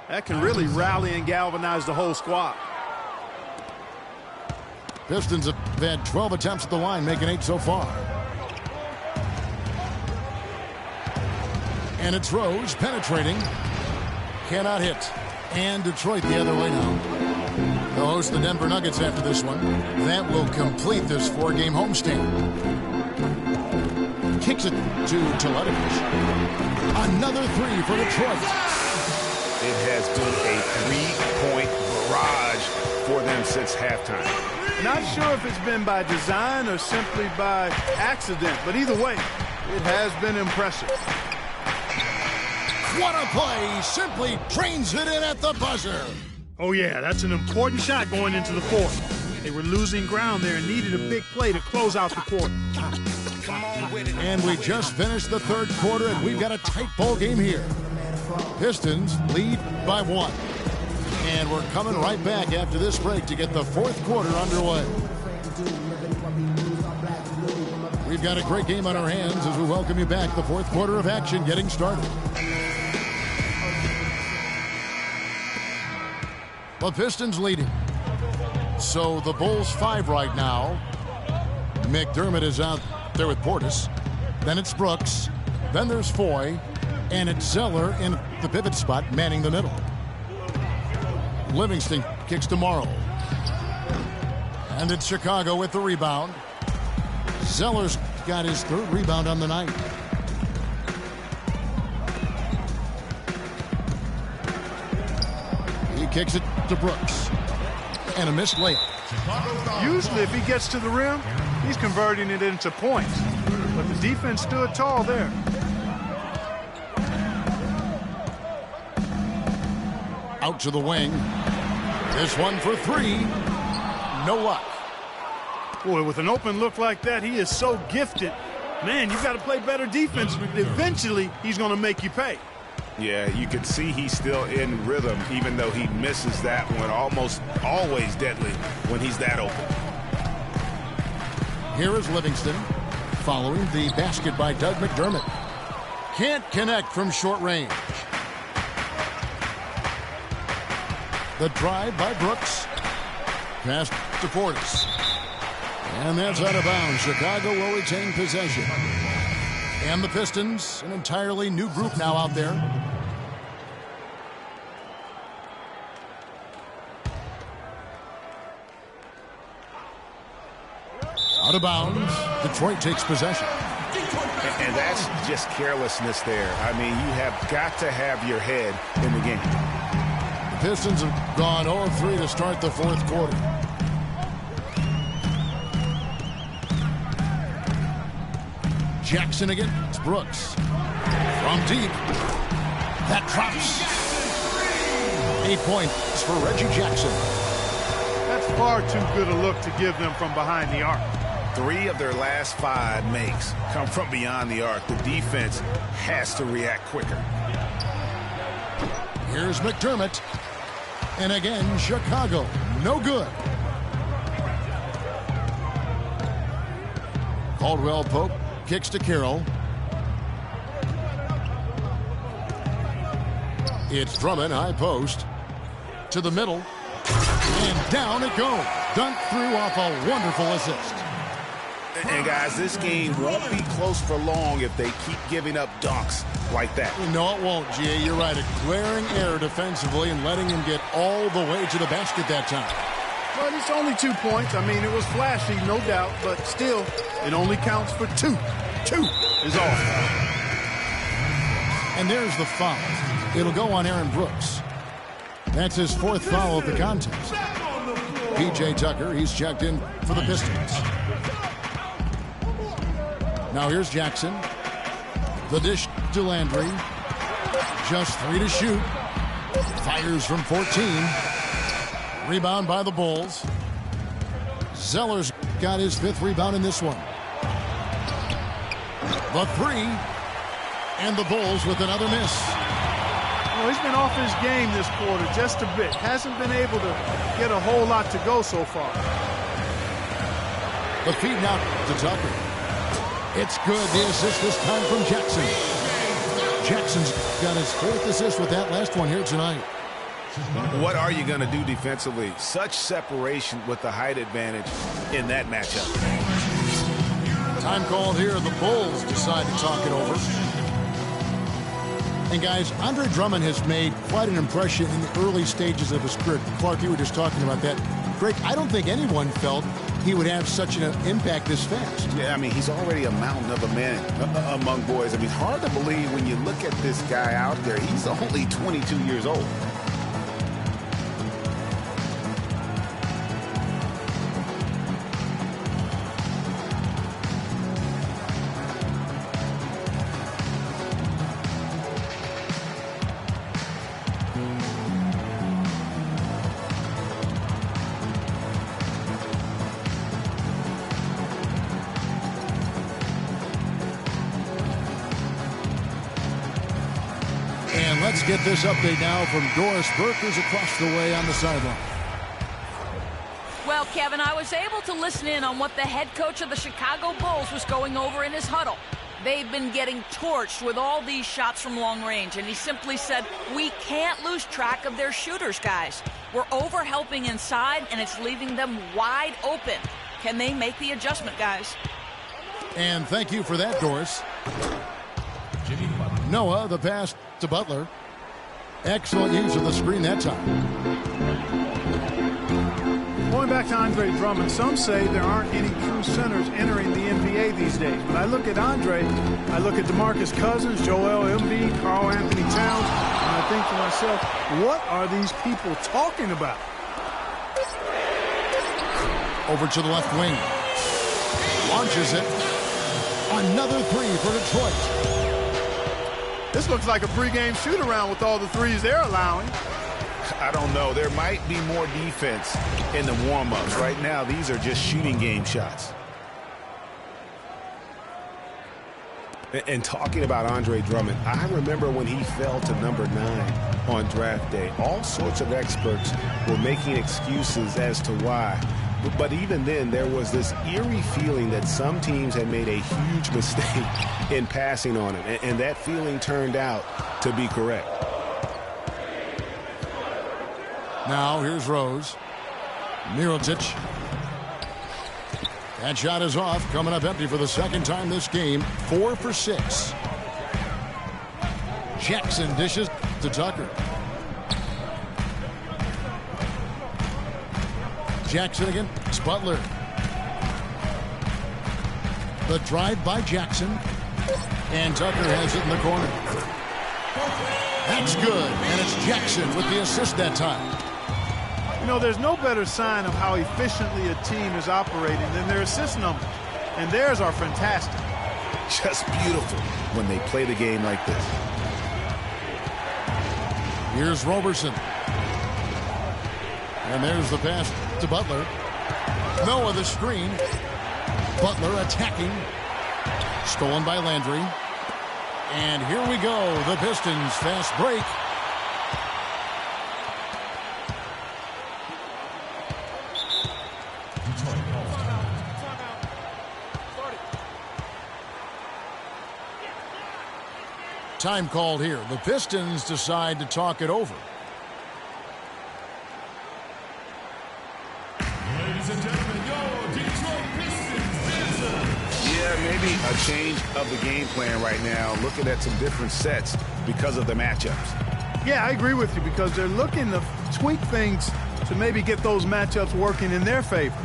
that can really rally and galvanize the whole squad. Pistons have had 12 attempts at the line, making 8 so far. And it's Rose penetrating. Cannot hit. And Detroit the other way now. They'll host the Denver Nuggets after this one. That will complete this 4-game homestand. Kicks it to Teletovic. Another 3 for Detroit. It has been a 3-point barrage for them since halftime. Not sure if it's been by design or simply by accident, but either way, it has been impressive. What a play! Simply trains it in at the buzzer. Oh yeah, that's an important shot going into the fourth. They were losing ground there and needed a big play to close out the quarter. And we just finished the third quarter, and we've got a tight ball game here. Pistons lead by 1. And we're coming right back after this break to get the fourth quarter underway. We've got a great game on our hands as we welcome you back. The fourth quarter of action getting started. The Pistons leading. So the Bulls 5 right now. McDermott is out there with Portis. Then it's Brooks. Then there's Foy. And it's Zeller in the pivot spot, manning the middle. Livingston kicks to Morrow. And it's Chicago with the rebound. Zeller's got his 3rd rebound on the night. He kicks it to Brooks. And a missed layup. Usually if he gets to the rim, he's converting it into points. But the defense stood tall there. Out to the wing. This one for 3. No luck. Boy, with an open look like that, he is so gifted. Man, you've got to play better defense. Eventually, he's going to make you pay. Yeah, you can see he's still in rhythm, even though he misses that one. Almost always deadly when he's that open. Here is Livingston following the basket by Doug McDermott. Can't connect from short range. The drive by Brooks. Pass to Portis. And that's out of bounds. Chicago will retain possession. And the Pistons, an entirely new group now out there. Out of bounds. Detroit takes possession. And that's just carelessness there. I mean, you have got to have your head in the game. The Pistons have gone 0-3 to start the fourth quarter. Jackson against Brooks. From deep. That drops. 8 points for Reggie Jackson. That's far too good a look to give them from behind the arc. 3 of their last 5 makes come from beyond the arc. The defense has to react quicker. Here's McDermott. And again, Chicago. No good. Caldwell Pope kicks to Carroll. It's Drummond, high post. To the middle. And down it goes. Dunk through off a wonderful assist. And guys, this game won't be close for long if they keep giving up dunks like that. No, it won't, G.A. You're right. A glaring error defensively and letting him get all the way to the basket that time. Well, it's only 2 points. I mean, it was flashy, no doubt, but still, it only counts for 2. 2 is all. And there's the foul. It'll go on Aaron Brooks. That's his 4th foul of the contest. P.J. Tucker, he's checked in for the Pistons. Now here's Jackson. The dish to Landry. Just 3 to shoot. Fires from 14. Rebound by the Bulls. Zeller's got his 5th rebound in this one. The 3. And the Bulls with another miss. Well, he's been off his game this quarter just a bit. Hasn't been able to get a whole lot to go so far. The feed now to Tucker. It's good. The assist this time from Jackson. Jackson's got his 4th assist with that last one here tonight. What are you going to do defensively? Such separation with the height advantage in that matchup. Time called here. The Bulls decide to talk it over. And guys, Andre Drummond has made quite an impression in the early stages of his career. Clark, you were just talking about that. Greg, I don't think anyone felt he would have such an impact this fast. Yeah, I mean, he's already a mountain of a man among boys. I mean, hard to believe when you look at this guy out there. He's only 22 years old. Let's get this update now from Doris Burke, who's across the way on the sideline. Well, Kevin, I was able to listen in on what the head coach of the Chicago Bulls was going over in his huddle. They've been getting torched with all these shots from long range, and he simply said, we can't lose track of their shooters, guys. We're over-helping inside, and it's leaving them wide open. Can they make the adjustment, guys? And thank you for that, Doris. Noah, the pass to Butler. Excellent use of the screen that time. Going back to Andre Drummond, some say there aren't any true centers entering the NBA these days. But I look at Andre, I look at DeMarcus Cousins, Joel Embiid, Karl Anthony Towns, and I think to myself, what are these people talking about? Over to the left wing. Launches it. Another 3 for Detroit. This looks like a pregame shoot-around with all the threes they're allowing. I don't know. There might be more defense in the warm-ups. Right now, these are just shooting game shots. And talking about Andre Drummond, I remember when he fell to number 9 on draft day. All sorts of experts were making excuses as to why. But even then, there was this eerie feeling that some teams had made a huge mistake in passing on him. And that feeling turned out to be correct. Now, here's Rose. Mirotic. That shot is off. Coming up empty for the second time this game. 4 for 6. Jackson dishes to Tucker. Jackson again. It's Butler. The drive by Jackson. And Tucker has it in the corner. That's good. And it's Jackson with the assist that time. You know, there's no better sign of how efficiently a team is operating than their assist numbers. And theirs are fantastic. Just beautiful when they play the game like this. Here's Roberson. And there's the pass to Butler. Noah the screen. Butler attacking. Stolen by Landry. And here we go. The Pistons fast break. Time called here. The Pistons decide to talk it over. Ladies and gentlemen, your Detroit Pistons answer. Yeah, maybe a change of the game plan right now, looking at some different sets because of the matchups. Yeah, I agree with you because they're looking to tweak things to maybe get those matchups working in their favor.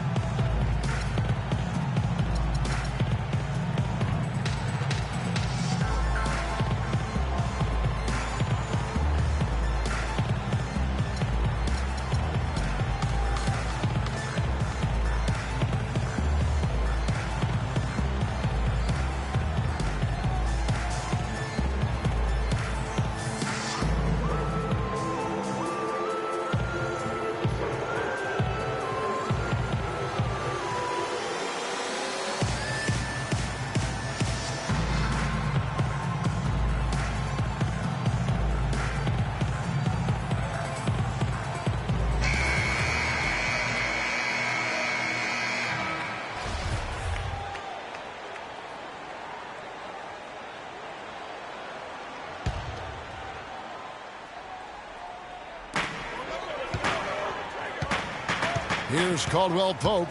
Here's Caldwell Pope.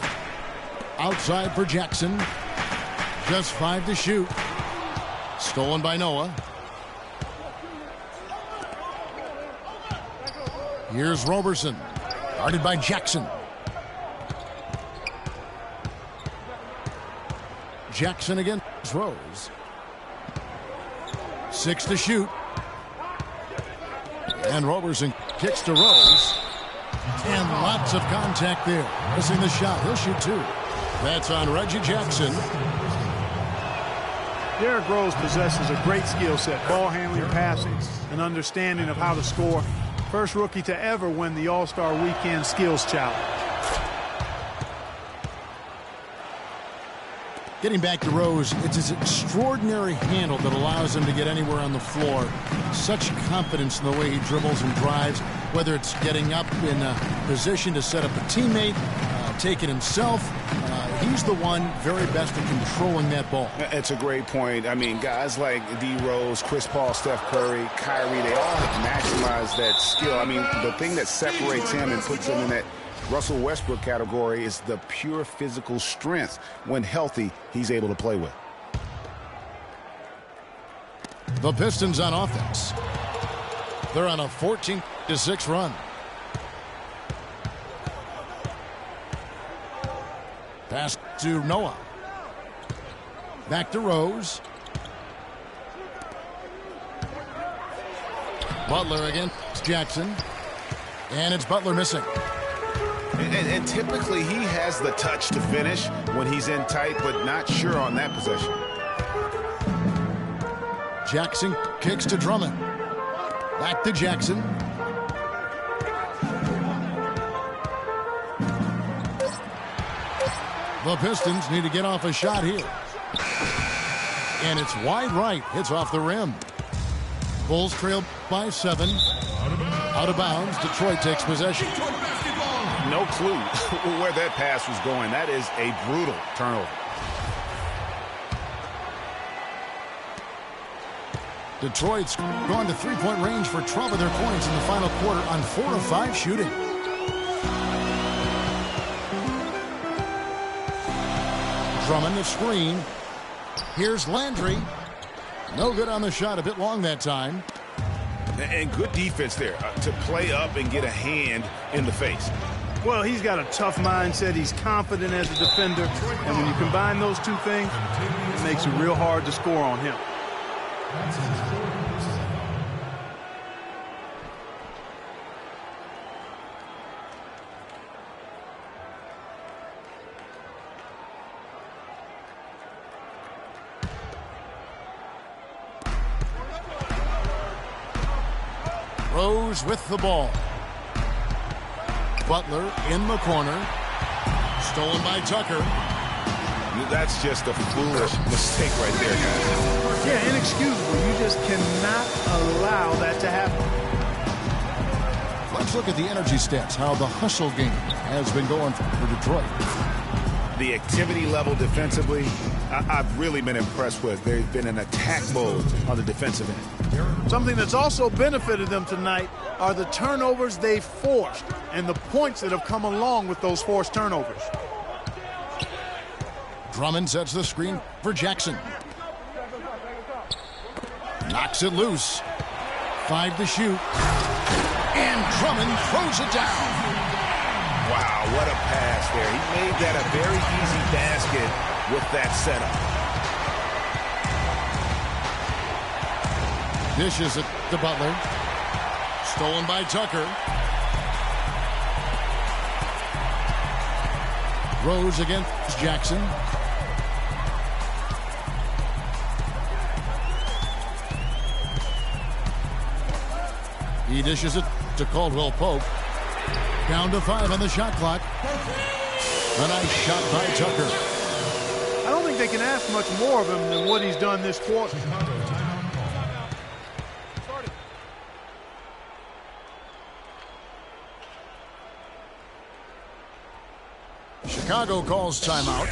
Outside for Jackson. Just 5 to shoot. Stolen by Noah. Here's Roberson. Guarded by Jackson. Jackson against Rose. 6 to shoot. And Roberson kicks to Rose. And lots of contact there. Missing the shot. He'll shoot 2. That's on Reggie Jackson. Derrick Rose possesses a great skill set. Ball handling, passing, and understanding of how to score. First rookie to ever win the All-Star Weekend Skills Challenge. Getting back to Rose, it's his extraordinary handle that allows him to get anywhere on the floor. Such confidence in the way he dribbles and drives, whether it's getting up in a position to set up a teammate, take it himself. He's the one very best at controlling that ball. It's a great point. I mean, guys like D. Rose, Chris Paul, Steph Curry, Kyrie, they all have maximized that skill. I mean, the thing that separates him and puts him in that Russell Westbrook category is the pure physical strength. When healthy, he's able to play with. The Pistons on offense. They're on a 14-6 run. Pass to Noah. Back to Rose. Butler against Jackson. And it's Butler missing. And typically he has the touch to finish when he's in tight, but not sure on that possession. Jackson kicks to Drummond. Back to Jackson. The Pistons need to get off a shot here. And it's wide right. Hits off the rim. Bulls trail by 7. Out of bounds. Detroit takes possession. No clue where that pass was going. That is a brutal turnover. Detroit's gone to three-point range for 12 of their points in the final quarter on 4 of 5 shooting. Drummond the screen. Here's Landry. No good on the shot. A bit long that time. And good defense there to play up and get a hand in the face. Well, he's got a tough mindset. He's confident as a defender. And when you combine those two things, makes it real hard to score on him. Rose with the ball. Butler in the corner. Stolen by Tucker. That's just a foolish mistake right there, guys. Yeah, inexcusable. You just cannot allow that to happen. Let's look at the energy stats, how the hustle game has been going for Detroit. The activity level defensively, I've really been impressed with. They've been in attack mode on the defensive end. Something that's also benefited them tonight are the turnovers they forced and the points that have come along with those forced turnovers. Drummond sets the screen for Jackson. Knocks it loose. 5 to shoot. And Drummond throws it down. Wow, what a pass there. He made that a very easy basket with that setup. Dishes it to Butler. Stolen by Tucker. Rose against Jackson. He dishes it to Caldwell Pope. Down to 5 on the shot clock. A nice shot by Tucker. I don't think they can ask much more of him than what he's done this quarter. Chicago calls timeout.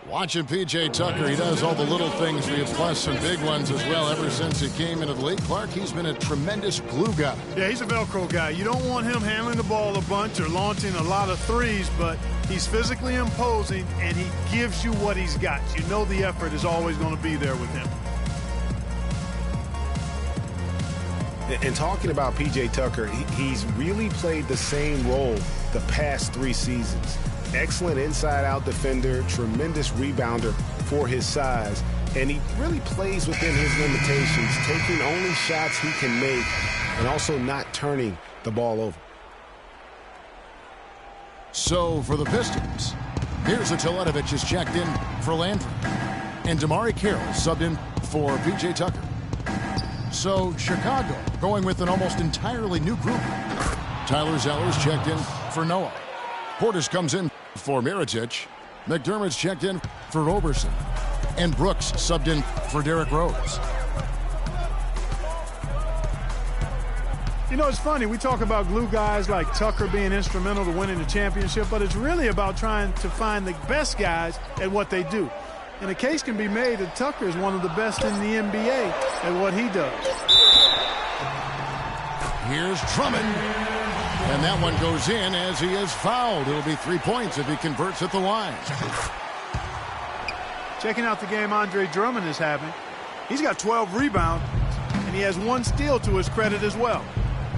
Watching P.J. Tucker, he does all the little things for you, plus some big ones as well. Ever since he came into the league, Clark, he's been a tremendous glue guy. Yeah, he's a Velcro guy. You don't want him handling the ball a bunch or launching a lot of threes, but he's physically imposing, and he gives you what he's got. You know the effort is always going to be there with him. And talking about P.J. Tucker, he's really played the same role the past 3 seasons. Excellent inside-out defender, tremendous rebounder for his size, and he really plays within his limitations, taking only shots he can make and also not turning the ball over. So for the Pistons, here's a Teletovic is checked in for Landry, and Damari Carroll subbed in for P.J. Tucker. So Chicago going with an almost entirely new group. Tyler Zeller's checked in for Noah. Portis comes in for Mirotic. McDermott's checked in for Roberson. And Brooks subbed in for Derrick Rose. You know, it's funny. We talk about glue guys like Tucker being instrumental to winning the championship, but it's really about trying to find the best guys at what they do. And a case can be made that Tucker is one of the best in the NBA at what he does. Here's Drummond. And that one goes in as he is fouled. It'll be 3 points if he converts at the line. Checking out the game Andre Drummond is having. He's got 12 rebounds, and he has 1 steal to his credit as well.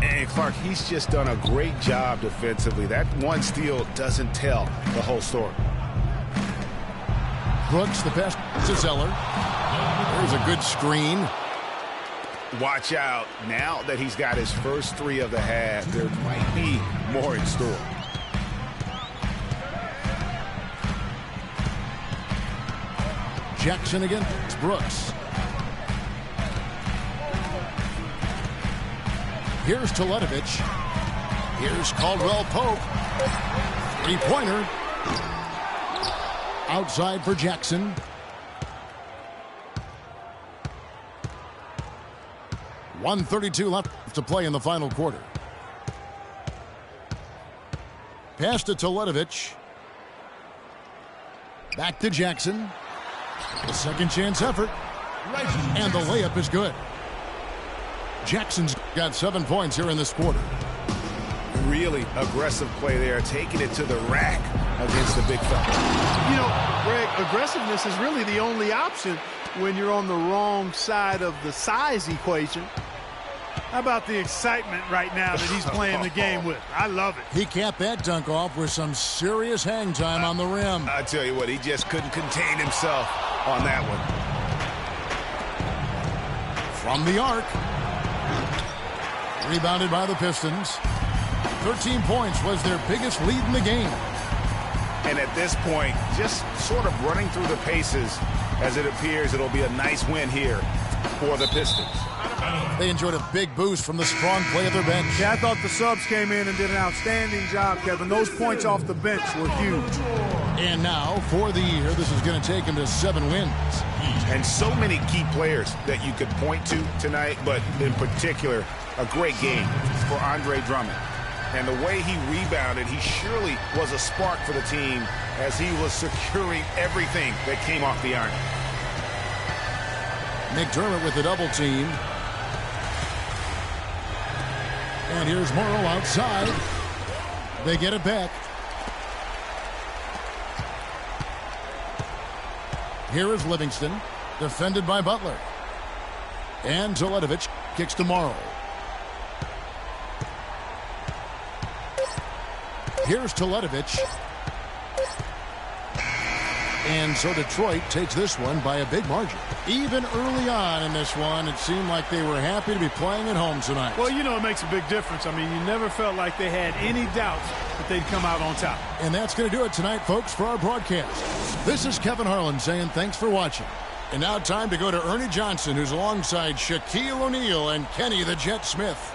And Clark, he's just done a great job defensively. That 1 steal doesn't tell the whole story. Brooks, the pass to Zeller. There's a good screen. Watch out. Now that he's got his first 3 of the half, there might be more in store. Jackson against Brooks. Here's Teletovic. Here's Caldwell Pope. 3-pointer. Outside for Jackson. .132 left to play in the final quarter. Pass to Teletovic. Back to Jackson. The second chance effort. And the layup is good. Jackson's got 7 points here in this quarter. Really aggressive play there, taking it to the rack against the big fella. You know, Greg, aggressiveness is really the only option when you're on the wrong side of the size equation. How about the excitement right now that he's playing the game with? I love it. He capped that dunk off with some serious hang time on the rim. I tell you what, he just couldn't contain himself on that one. From the arc. Rebounded by the Pistons. 13 points was their biggest lead in the game. And at this point, just sort of running through the paces, as it appears it'll be a nice win here for the Pistons. They enjoyed a big boost from the strong play of their bench. Yeah, I thought the subs came in and did an outstanding job, Kevin. Those points off the bench were huge. And now, for the year, this is going to take him to 7 wins. And so many key players that you could point to tonight, but in particular, a great game for Andre Drummond. And the way he rebounded, he surely was a spark for the team as he was securing everything that came off the iron. McDermott with the double team. And here's Morrow outside. They get it back. Here is Livingston, defended by Butler. And Teletovic kicks to Morrow. Here's Teletovic. And so Detroit takes this one by a big margin. Even early on in this one, it seemed like they were happy to be playing at home tonight. Well, you know, it makes a big difference. I mean, you never felt like they had any doubts that they'd come out on top. And that's going to do it tonight, folks, for our broadcast. This is Kevin Harlan saying thanks for watching. And now time to go to Ernie Johnson, who's alongside Shaquille O'Neal and Kenny the Jet Smith.